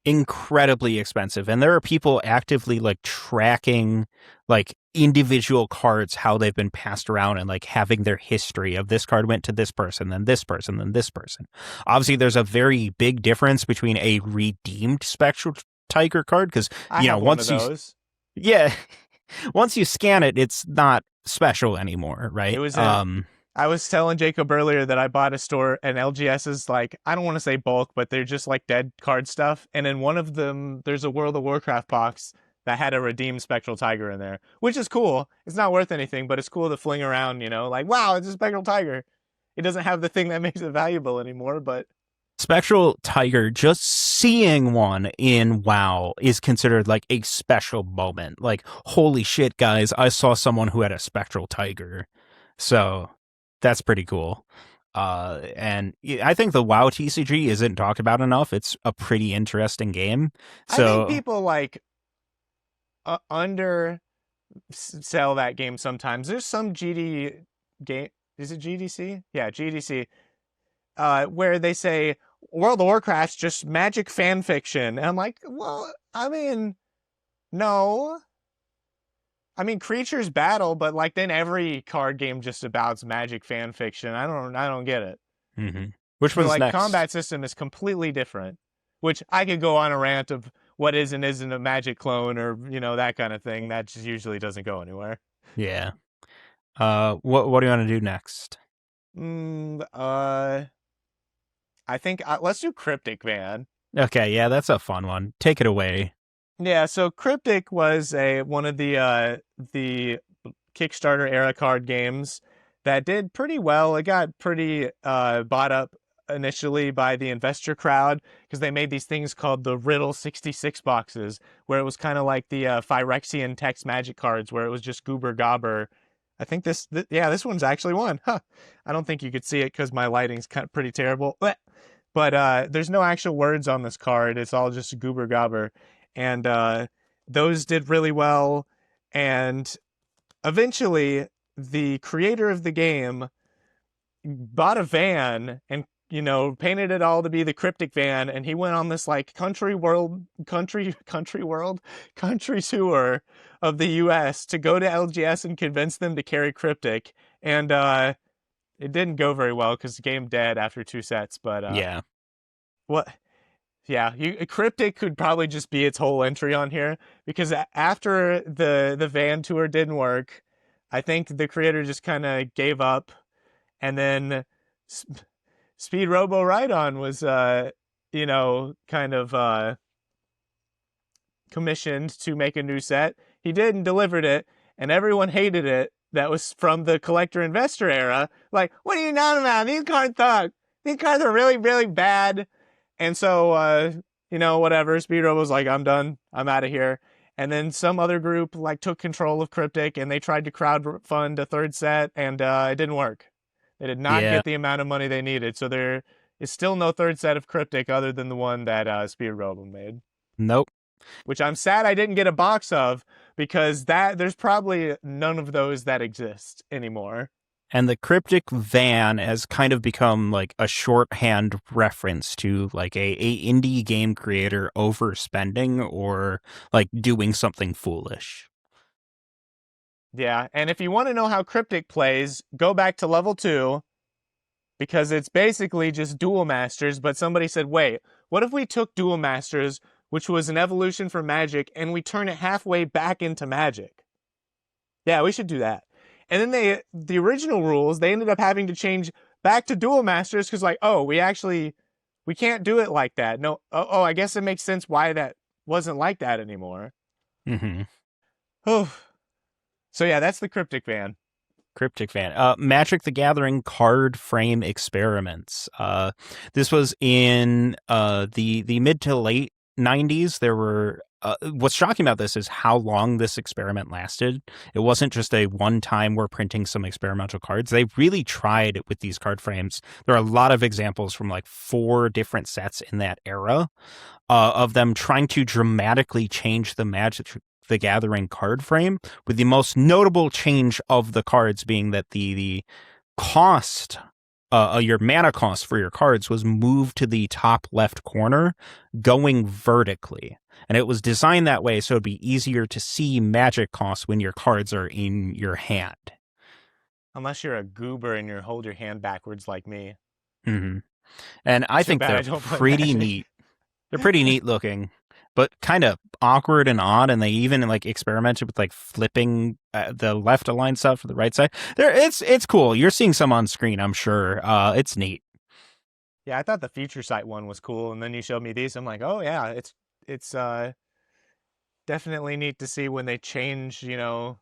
incredibly expensive. And there are people actively like tracking like individual cards, how they've been passed around and like having their history of this card went to this person, then this person, then this person. Obviously, there's a very big difference between a redeemed Spectral Tiger card because, I have one of once you, those. yeah, once you scan it, it's not special anymore, It right? was in I was telling Jacob earlier that I bought a store and LGS is like, I don't want to say bulk, but they're just like dead card stuff. And in one of them, there's a World of Warcraft box that had a redeemed Spectral Tiger in there, which is cool. It's not worth anything, but it's cool to fling around, like, wow, it's a Spectral Tiger. It doesn't have the thing that makes it valuable anymore, but Spectral Tiger, just seeing one in WoW is considered like a special moment. Like, holy shit, guys, I saw someone who had a Spectral Tiger. So that's pretty cool. And I think the WoW TCG isn't talked about enough. It's a pretty interesting game. I think So, people like under sell that game sometimes. There's some GD game. Is it GDC? Yeah, GDC. Where they say World of Warcraft's just magic fan fiction. And I'm like, well, I mean, no. I mean, creatures battle, but like then every card game just about magic fan fiction. I don't get it. mhm. Which The one's like next? combat system is completely different, which I could go on a rant of what is and isn't a magic clone or that kind of thing. That just usually doesn't go anywhere. Yeah. What do you want to do next? Mm, I think let's do Cryptic, man. Okay, yeah, that's a fun one. Take it away. Yeah, so Cryptic was a one of the Kickstarter era card games that did pretty well. It got pretty bought up initially by the investor crowd because they made these things called the Riddle 66 boxes, where it was kind of like the Phyrexian text magic cards, where it was just goober gobber. I think yeah, this one's actually one. Huh. I don't think you could see it because my lighting's kind of pretty terrible. But there's no actual words on this card. It's all just goober gobber. And those did really well. And eventually, the creator of the game bought a van and painted it all to be the Cryptic van, and he went on this like country tour of the US to go to LGS and convince them to carry Cryptic. And it didn't go very well because the game dead after 2 sets. But Yeah. what yeah, Cryptic could probably just be its whole entry on here because after the van tour didn't work, I think the creator just kind of gave up, and then Speed Robo Ride-On was kind of commissioned to make a new set. He did and delivered it, and everyone hated it. That was from the collector investor era. Like, what are you on about? These cards suck. These cards are really, really bad. And so, whatever. Speedro was like, I'm done. I'm out of here. And then some other group like took control of Cryptic and they tried to crowdfund a third set, and it didn't work. They did not Yeah. get the amount of money they needed. So there is still no third set of Cryptic other than the one that Speed Robo made, Nope. which I'm sad I didn't get a box of because there's probably none of those that exist anymore. And the cryptic van has kind of become like a shorthand reference to like a indie game creator overspending or like doing something foolish. Yeah, and if you want to know how Cryptic plays, go back to level 2 because it's basically just Duel Masters, but somebody said, wait, what if we took Duel Masters, which was an evolution from Magic, and we turn it halfway back into Magic? Yeah, we should do that. And then the original rules, they ended up having to change back to Duel Masters because, like, oh, we can't do it like that. No, I guess it makes sense why that wasn't like that anymore. Mm-hmm. Oh, so yeah, that's the Cryptic Van. Cryptic fan. Magic the Gathering card frame experiments. This was in the mid to late 90s. There were what's shocking about this is how long this experiment lasted. It wasn't just a one time we're printing some experimental cards. They really tried with these card frames. There are a lot of examples from like 4 different sets in that era of them trying to dramatically change the Magic the Gathering card frame, with the most notable change of the cards being that the cost, your mana cost for your cards was moved to the top left corner, going vertically. And it was designed that way so it'd be easier to see magic costs when your cards are in your hand. Unless you're a goober and you hold your hand backwards like me. Mm-hmm. And I Too think bad I they're don't play pretty Magic. neat. They're pretty neat looking, but kind of awkward and odd. And they even like experimented with like flipping the left aligned stuff to the right side. It's cool. You're seeing some on screen, I'm sure. It's neat. Yeah, I thought the Future Sight one was cool, and then you showed me these. I'm like, oh yeah, it's definitely neat to see when they change, the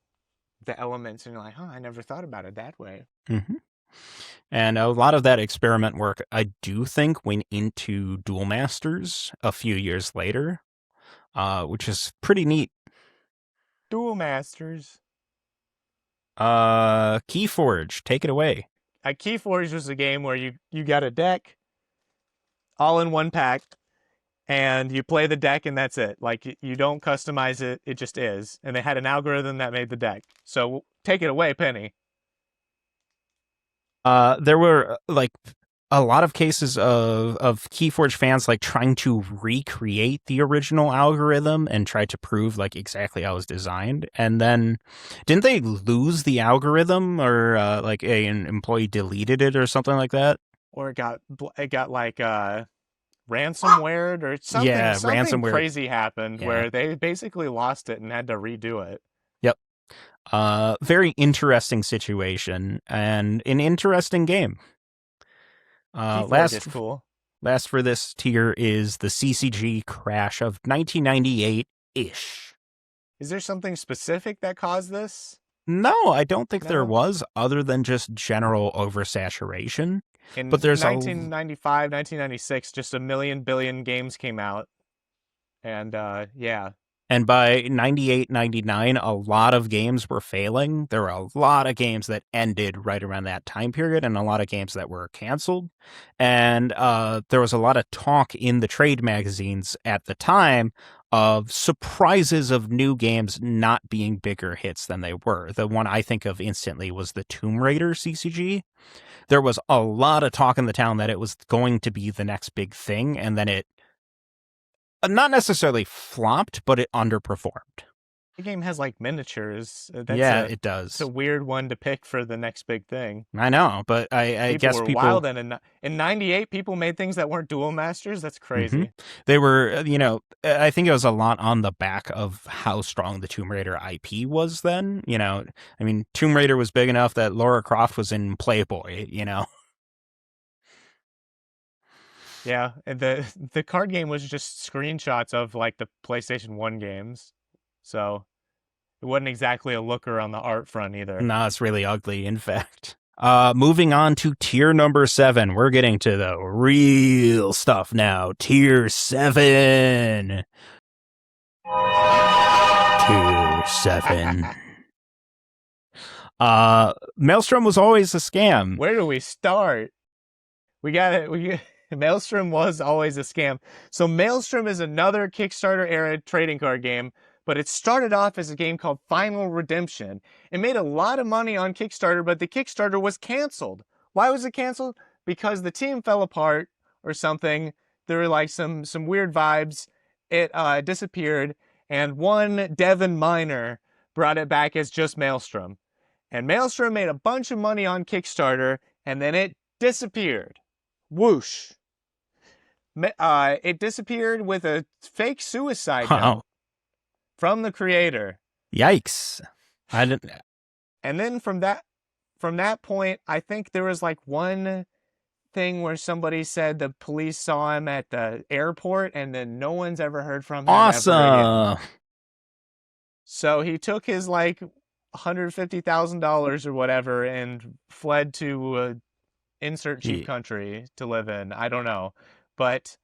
elements, and you're like, huh, I never thought about it that way. Mm-hmm. And a lot of that experiment work, I do think, went into Duel Masters a few years later, which is pretty neat. Duel Masters. Keyforge, take it away. Keyforge was a game where you got a deck all in one pack, and you play the deck, and that's it. Like, you don't customize it, it just is. And they had an algorithm that made the deck. So take it away, Penny. There were like a lot of cases of Keyforge fans like trying to recreate the original algorithm and try to prove like exactly how it was designed. And then didn't they lose the algorithm, or like an employee deleted it or something like that? Or it got like ransomware or Yeah, something ransomware. crazy happened Yeah. where they basically lost it and had to redo it. Yep. Very interesting situation and an interesting game. Keyforge is cool. Last for this tier is the CCG crash of 1998-ish. Is there something specific that caused this? No, I don't think there No. was, other than just general oversaturation. In But there's 1995, 1996, just a million billion games came out. And yeah. And by 98, 99, a lot of games were failing. There were a lot of games that ended right around that time period, and a lot of games that were canceled. And there was a lot of talk in the trade magazines at the time of surprises of new games not being bigger hits than they were. The one I think of instantly was the Tomb Raider CCG. There was a lot of talk in the town that it was going to be the next big thing, and then it not necessarily flopped, but it underperformed. The game has like miniatures. It does. It's a weird one to pick for the next big thing. I know, but I guess were people wild, and in 98 people made things that weren't Duel Masters. That's crazy. Mm-hmm. They were, I think it was a lot on the back of how strong the Tomb Raider IP was then. I mean, Tomb Raider was big enough that Lara Croft was in Playboy, Yeah, and the card game was just screenshots of like the PlayStation 1 games. So it wasn't exactly a looker on the art front either. No, it's really ugly, in fact. Moving on to tier number 7. We're getting to the real stuff now. Tier 7. Tier 7. Maelstrom was always a scam. Where do we start? We got it. Maelstrom was always a scam. So Maelstrom is another Kickstarter era trading card game, but it started off as a game called Final Redemption. It made a lot of money on Kickstarter, but the Kickstarter was canceled. Why was it canceled? Because the team fell apart or something. There were like some weird vibes. It disappeared, and one Devin Miner brought it back as just Maelstrom. And Maelstrom made a bunch of money on Kickstarter, and then it disappeared. Whoosh. It disappeared with a fake suicide Wow. note from the creator. Yikes. I didn't. And then from that point, I think there was like one thing where somebody said the police saw him at the airport, and then no one's ever heard from him ever again. Awesome. So he took his like $150,000 or whatever and fled to insert cheap country to live in. I don't know. But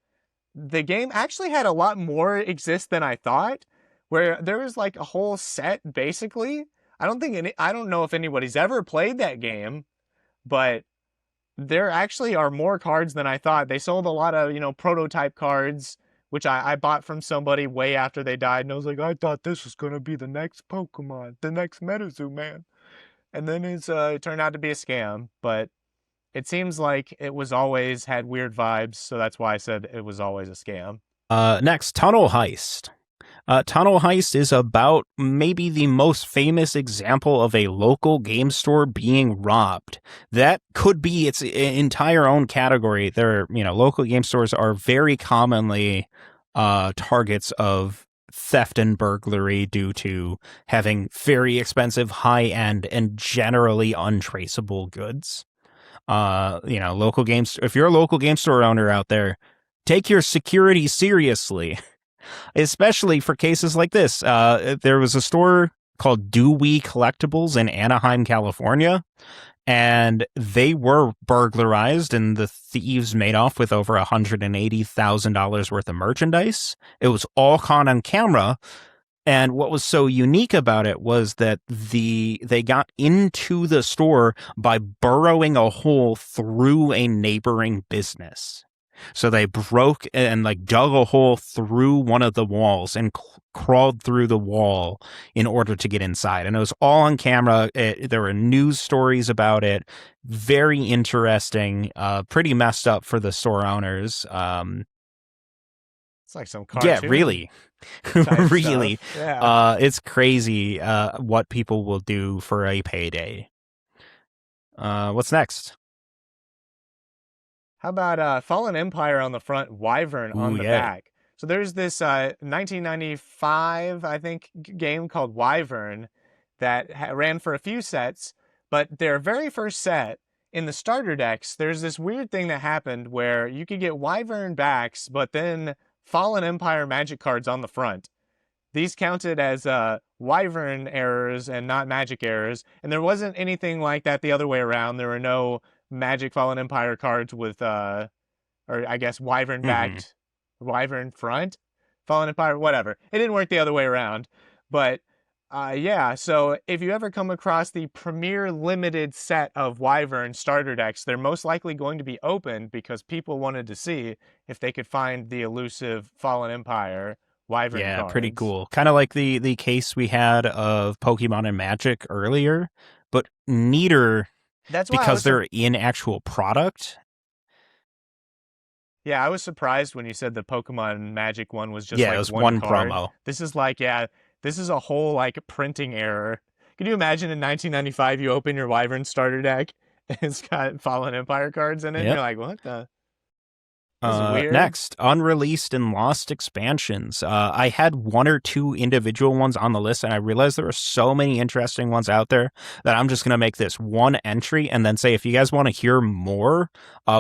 the game actually had a lot more exist than I thought, where there was like a whole set basically. I don't know if anybody's ever played that game, but there actually are more cards than I thought. They sold a lot of, prototype cards, which I bought from somebody way after they died, and I was like, I thought this was gonna be the next Pokemon, the next MetaZoo, man. And then it turned out to be a scam, but it seems like it was always had weird vibes, so that's why I said it was always a scam. Next, Tunnel Heist. Tunnel Heist is about maybe the most famous example of a local game store being robbed. That could be its entire own category. Local game stores are very commonly targets of theft and burglary due to having very expensive, high-end, and generally untraceable goods. Local games. If you're a local game store owner out there, take your security seriously. Especially for cases like this. There was a store called Dewey Collectibles in Anaheim, California, and they were burglarized, and the thieves made off with over $180,000 worth of merchandise. It was all caught on camera, and what was so unique about it was that they got into the store by burrowing a hole through a neighboring business. So they broke and dug a hole through one of the walls and crawled through the wall in order to get inside. And it was all on camera. There were news stories about it. Very interesting. Pretty messed up for the store owners. It's like some cartoon. Yeah, really. Really. Yeah. It's crazy what people will do for a payday. What's next? How about Fallen Empire on the front, Wyvern on the back? So there's this 1995, I think, game called Wyvern that ran for a few sets, but their very first set, in the starter decks, there's this weird thing that happened where you could get Wyvern backs, but then Fallen Empire Magic cards on the front. These counted as Wyvern errors and not Magic errors, and there wasn't anything like that the other way around. There were no Magic Fallen Empire cards with, or I guess Wyvern backed, Wyvern front, Fallen Empire, whatever. It didn't work the other way around. But yeah, so if you ever come across the premier limited set of Wyvern starter decks, they're most likely going to be opened because people wanted to see if they could find the elusive Fallen Empire Wyvern cards. Pretty cool. Kind of like the case we had of Pokemon and Magic earlier, but neater. That's because they're in actual product. Yeah, I was surprised when you said the Pokemon Magic one was just it was one card. promo. This is this is a whole printing error. Can you imagine in 1995 you open your Wyvern starter deck and it's got Fallen Empire cards in it? And you're like, what the? Next, unreleased and lost expansions. I had one or two individual ones on the list, and I realized there are so many interesting ones out there that I'm just going to make this one entry and then say, if you guys want to hear more,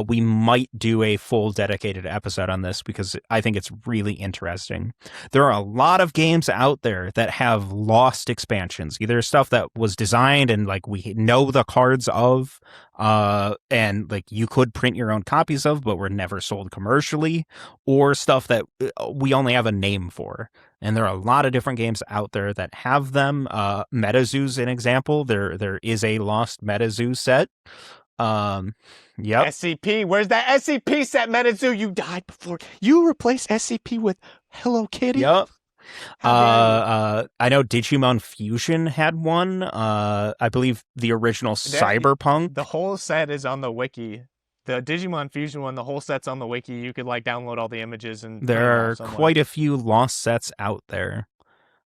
we might do a full dedicated episode on this because I think it's really interesting. There are a lot of games out there that have lost expansions, either stuff that was designed and we know the cards of, and you could print your own copies of, but were never sold commercially, or stuff that we only have a name for. And there are a lot of different games out there that have them. MetaZoo's an example. There is a lost MetaZoo set. Yep. SCP, where's that SCP set, MetaZoo? You died before. You replaced SCP with Hello Kitty? Yep. I know Digimon Fusion had one. I believe the original Cyberpunk. The whole set is on the wiki. The Digimon Fusion one, the whole set's on the wiki. You could download all the images and there are quite a few lost sets out there.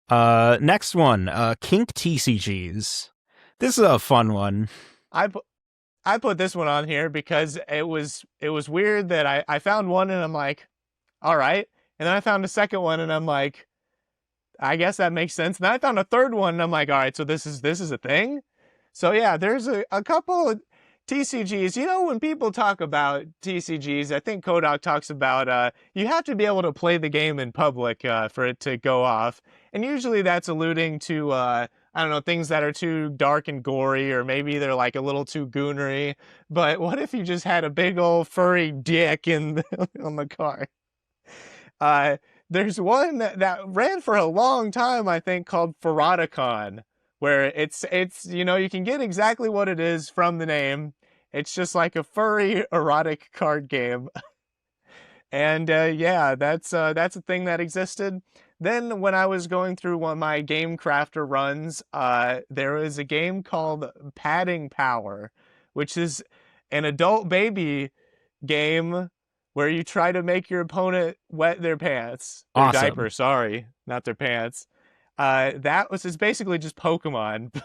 Next one, Kink TCGs. This is a fun one. I put this one on here because it was weird that I found one and I'm like, all right. And then I found a second one and I'm like, I guess that makes sense. And then I found a third one and I'm like, all right, so this is a thing. So yeah, there's a couple of TCGs. You know, when people talk about TCGs, I think Kodak talks about you have to be able to play the game in public for it to go off. And usually that's alluding to I don't know, things that are too dark and gory, or maybe they're like a little too goonery. But what if you just had a big old furry dick on the card? Uh, there's one that ran for a long time, I think, called Ferroticon, where it's you can get exactly what it is from the name. It's just like a furry erotic card game, and yeah, that's a thing that existed. Then when I was going through one of my Game Crafter runs, there was a game called Padding Power, which is an adult baby game where you try to make your opponent wet their pants, their Awesome. diaper, sorry, not their pants. That was just basically just Pokemon.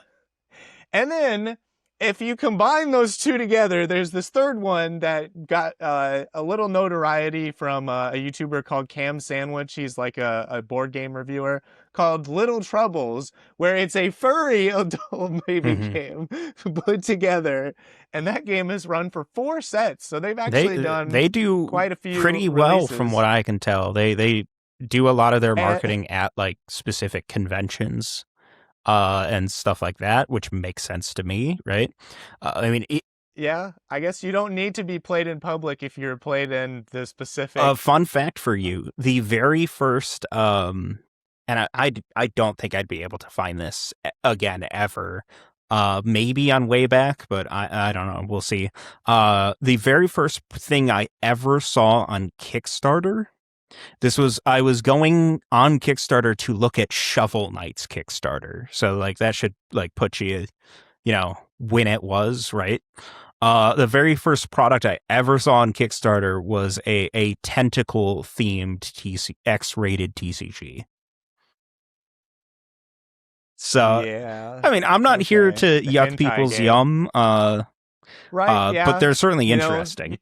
And then if you combine those two together, there's this third one that got a little notoriety from a YouTuber called Cam Sandwich. He's like a board game reviewer, called Little Troubles, where it's a furry adult baby Hmm. game put together. And that game has run for 4 sets. So they've actually done They do quite a few pretty well from what releases. I can tell. They do a lot of their And marketing at like specific conventions and stuff like that, which makes sense to me, right? I mean, yeah, I guess you don't need to be played in public if you're played in the a specific. fun fact for you: the very first, and I don't think I'd be able to find this again ever. Maybe on Wayback, but I don't know. We'll see. The very first thing I ever saw on Kickstarter. I was going on Kickstarter to look at Shovel Knight's Kickstarter. So like that should like put you, when it was, right? The very first product I ever saw on Kickstarter was a tentacle themed X-rated TCG. So, Yeah, I mean, I'm not here okay. to The yuck hentai people's game. yum, Right, but yeah. they're certainly You know, interesting.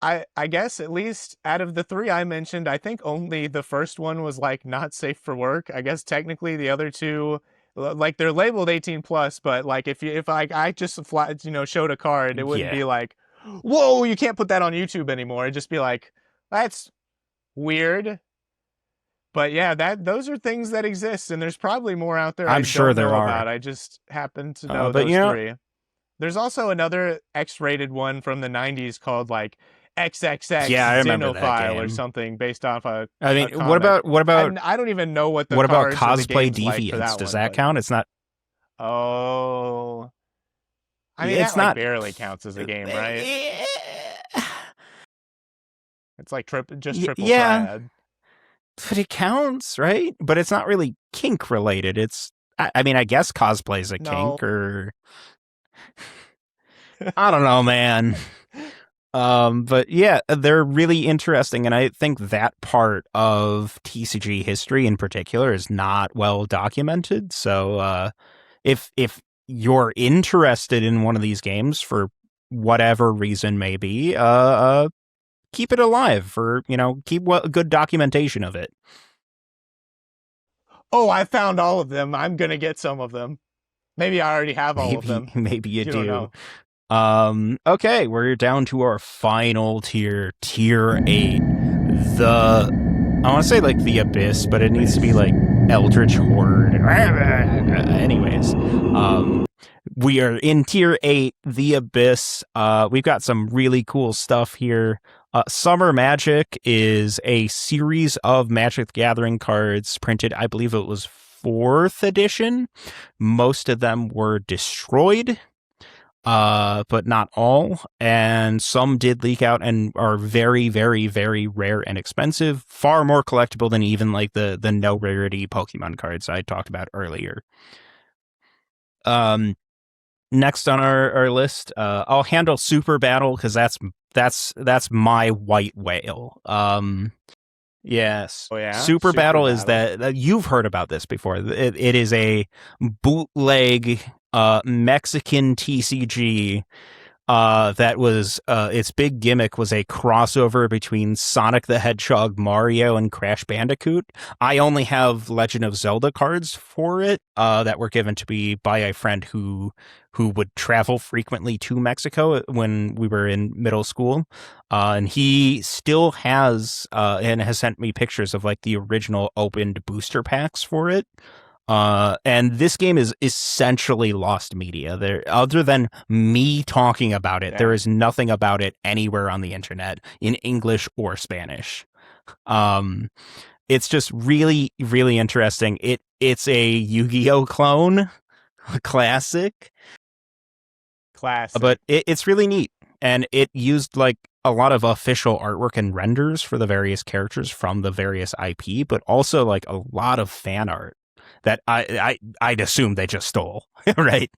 I guess at least out of the three I mentioned, I think only the first one was like not safe for work. I guess technically the other two, like they're labeled 18 plus, but like if I just flat, showed a card, it wouldn't Yeah, be like, whoa, you can't put that on YouTube anymore. It'd just be like, that's weird. But yeah, that those are things that exist, and there's probably more out there I I'm sure don't there know are. about. I just happen to know But those three. There's also another X-rated one from the 90s called like XXX yeah, I remember that Xenophile or game. something based off I a mean, what comic. about what about I don't even know what the what about cards or the cosplay game's like for deviants? that Does one, that but count? It's not. oh, I mean It's that like not. barely counts as a game, right? It's like triple Yeah, triad. but it counts, right? But it's not really kink related. I mean, I guess cosplay is a No. kink, or I don't know, man. But yeah, they're really interesting, and I think that part of TCG history in particular is not well documented. So, if you're interested in one of these games for whatever reason may be, keep it alive, or keep good documentation of it. Oh, I found all of them. I'm gonna get some of them. Maybe I already have all of Maybe them. maybe you You don't do. know. Okay, we're down to our final tier 8. I want to say like the Abyss, but it needs to be like Eldritch Horde. Anyways, we are in tier 8, the Abyss. We've got some really cool stuff here. Summer Magic is a series of Magic the Gathering cards printed, I believe it was 4th edition. Most of them were destroyed, but not all. And some did leak out and are very, very, very rare and expensive. Far more collectible than even like the no rarity Pokemon cards I talked about earlier. Next on our list, I'll handle Super Battle because that's my white whale. Yes. Oh yeah, Super super Battle is battle. that you've heard about this before. It is a bootleg Mexican TCG that was its big gimmick was a crossover between Sonic the Hedgehog, Mario, and Crash Bandicoot. I only have Legend of Zelda cards for it that were given to me by a friend who would travel frequently to Mexico when we were in middle school. And he still has and has sent me pictures of like the original opened booster packs for it. And this game is essentially lost media. There, other than me talking about it, there Yeah. is nothing about it anywhere on the internet in English or Spanish. Um, it's just really, really interesting. It's a Yu-Gi-Oh clone, classic, but Classic. it's really neat, and it used like a lot of official artwork and renders for the various characters from the various IP, but also like a lot of fan art that I'd assume they just stole, right?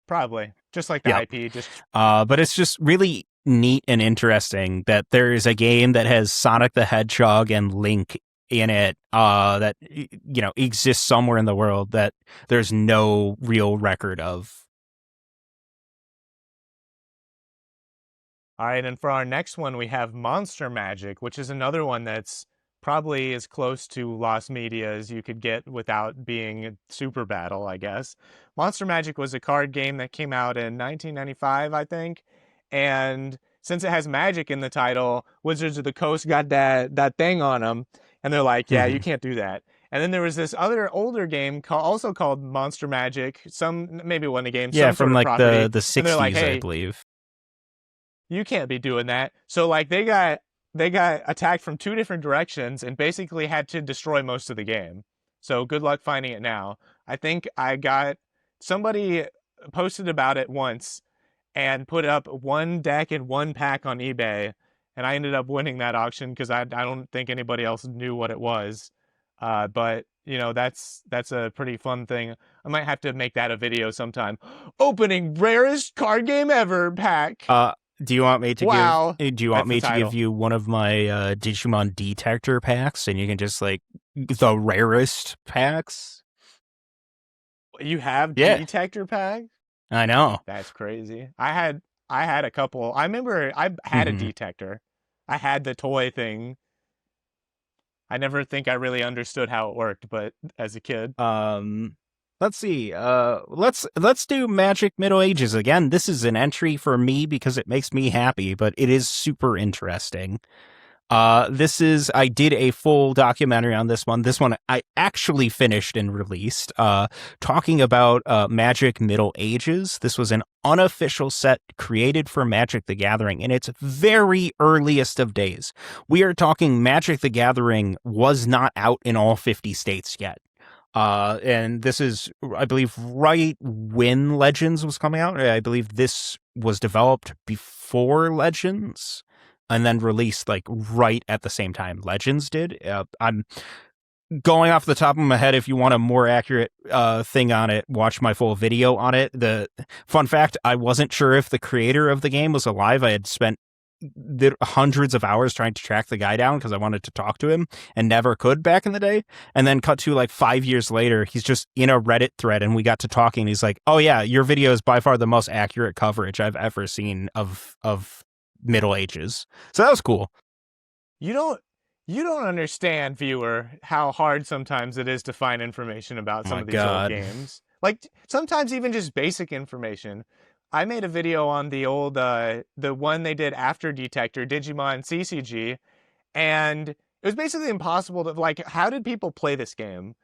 Probably. Just like the Yep. IP, just But it's just really neat and interesting that there is a game that has Sonic the Hedgehog and Link in it that exists somewhere in the world that there's no real record of. all right, and for our next one, we have Monster Magic, which is another one that's probably as close to lost media as you could get without being a super battle, I guess. Monster Magic was a card game that came out in 1995, I think, and since it has magic in the title, Wizards of the Coast got that thing on them, and they're like, yeah, you can't do that. And then there was this other older game also called Monster Magic, maybe it wasn't a game, Yeah, some from sort of like property, the and they're like, 60s, I hey, believe. you can't be doing that. So like they got attacked from two different directions and basically had to destroy most of the game. So good luck finding it now. I think I got somebody posted about it once and put up one deck and one pack on eBay, and I ended up winning that auction because I don't think anybody else knew what it was. But that's a pretty fun thing. I might have to make that a video sometime. Opening rarest card game ever pack. Uh, do you want me to give? Wow, Do you want that's the me to give title. you one of my Digimon detector packs, and you can just like the rarest packs? You have Yeah, detector pack? I know. That's crazy. I had a couple. I remember I had a hmm detector. I had the toy thing. I never think I really understood how it worked, but as a kid. Um, let's see. Let's do Magic Middle Ages again. This is an entry for me because it makes me happy, but it is super interesting. I did a full documentary on this one. This one I actually finished and released, talking about, Magic Middle Ages. This was an unofficial set created for Magic the Gathering in its very earliest of days. We are talking Magic the Gathering was not out in all 50 states yet. And this is, I believe, right when Legends was coming out. I believe this was developed before Legends and then released like right at the same time Legends did. I'm going off the top of my head. If you want a more accurate thing on it, watch my full video on it. The fun fact, I wasn't sure if the creator of the game was alive. I had spent hundreds of hours trying to track the guy down because I wanted to talk to him and never could back in the day. And then cut to like 5 years later, he's just in a Reddit thread and we got to talking. He's like, "Oh yeah, your video is by far the most accurate coverage I've ever seen of Middle Ages." So that was cool. You don't you don't understand, viewer, how hard sometimes it is to find information about Oh some my of these old god. games. Like sometimes even just basic information. I made a video on the old the one they did after Detector, Digimon CCG, and it was basically impossible to like how did people play this game?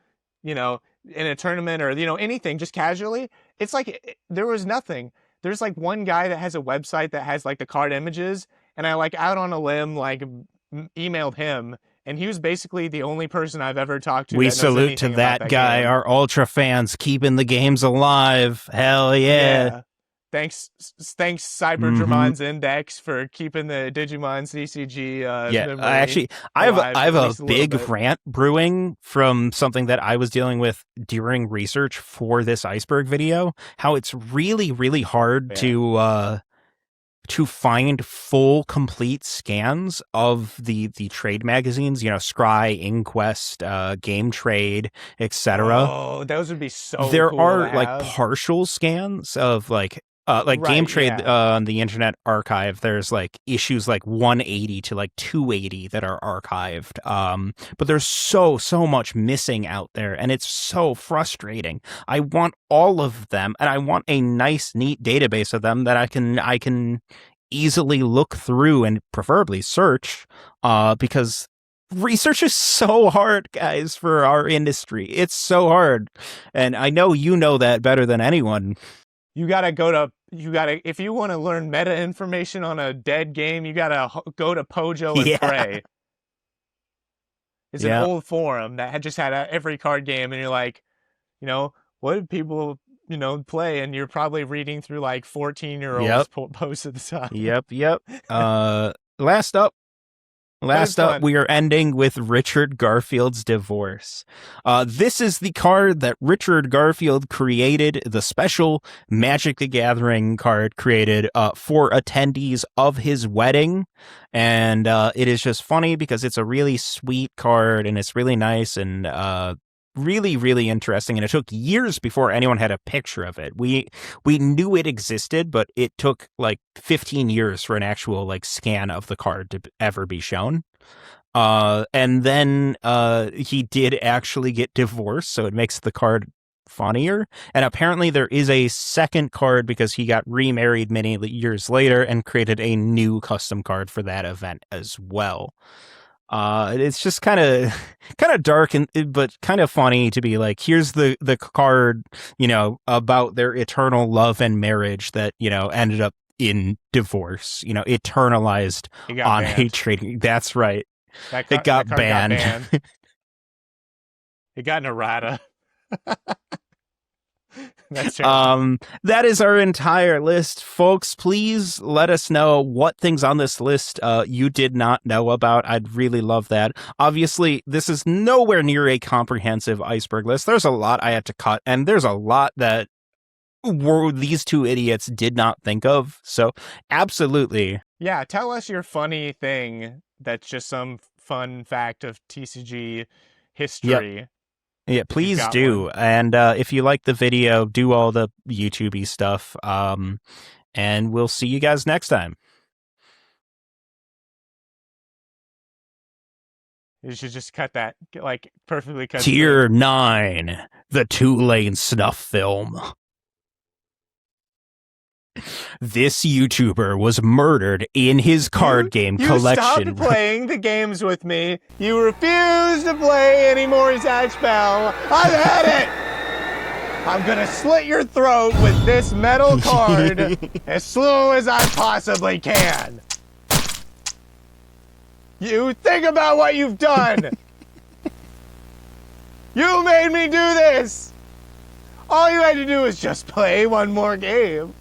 You know, in a tournament or anything just casually. It's like there was nothing. There's like one guy that has a website that has like the card images, and I like out on a limb like emailed him, and he was basically the only person I've ever talked to We that knows salute to anything about that that guy, game. our ultra fans keeping the games alive. Hell yeah. Yeah. Thanks Mm-hmm. Cyberdramon's Index for keeping the Digimon CCG Yeah, memory I alive have at a least a little big bit. rant brewing from something that I was dealing with during research for this iceberg video. How it's really, really hard Yeah. to find full complete scans of the trade magazines, Scry, Inquest, Game Trade, etc. Oh, those would be so There cool to are like have. partial scans of like Game Right, Trade yeah. on the Internet Archive. There's like issues like 180 to like 280 that are archived. But there's so much missing out there, and it's so frustrating. I want all of them, and I want a nice, neat database of them that I can easily look through and preferably search. Because research is so hard, guys, for our industry. It's so hard. And I know you know that better than anyone. If you want to learn meta information on a dead game, you gotta go to Pojo and Yeah. pray. It's an Yeah. old forum that had just had every card game, and you're like, you know, what did people, play? And you're probably reading through like 14-year-olds Yep. posts at the time. Yep. Last up, But it's fun. we are ending with Richard Garfield's divorce. This is the card that Richard Garfield created, the special Magic the Gathering card created for attendees of his wedding. And it is just funny because it's a really sweet card and it's really nice and really, really interesting. And it took years before anyone had a picture of it. We knew it existed, but it took like 15 years for an actual like scan of the card to ever be shown. And then he did actually get divorced, so it makes the card funnier. And apparently there is a second card because he got remarried many years later and created a new custom card for that event as well. It's just kind of dark but kind of funny to be like, here's the card, about their eternal love and marriage that, ended up in divorce, eternalized It got on banned. a trading. That's right. That It card got got banned. banned. It got an errata. That's terrible. That is our entire list, folks. Please let us know what things on this list you did not know about. I'd really love that. Obviously, this is nowhere near a comprehensive iceberg list. There's a lot I had to cut, and there's a lot that these two idiots did not think of. So, absolutely. Yeah, tell us your funny thing that's just some fun fact of TCG history. Yep. Yeah, please do. One. And if you like the video, do all the YouTube-y stuff. And we'll see you guys next time. You should just cut that, like, perfectly cut. Tier 9, the Two-Lane Snuff Film. This YouTuber was murdered in his card game collection. You stopped playing the games with me. You refuse to play any more Zatch Bell. I've had it. I'm gonna slit your throat with this metal card as slow as I possibly can. You think about what you've done. You made me do this. All you had to do was just play one more game.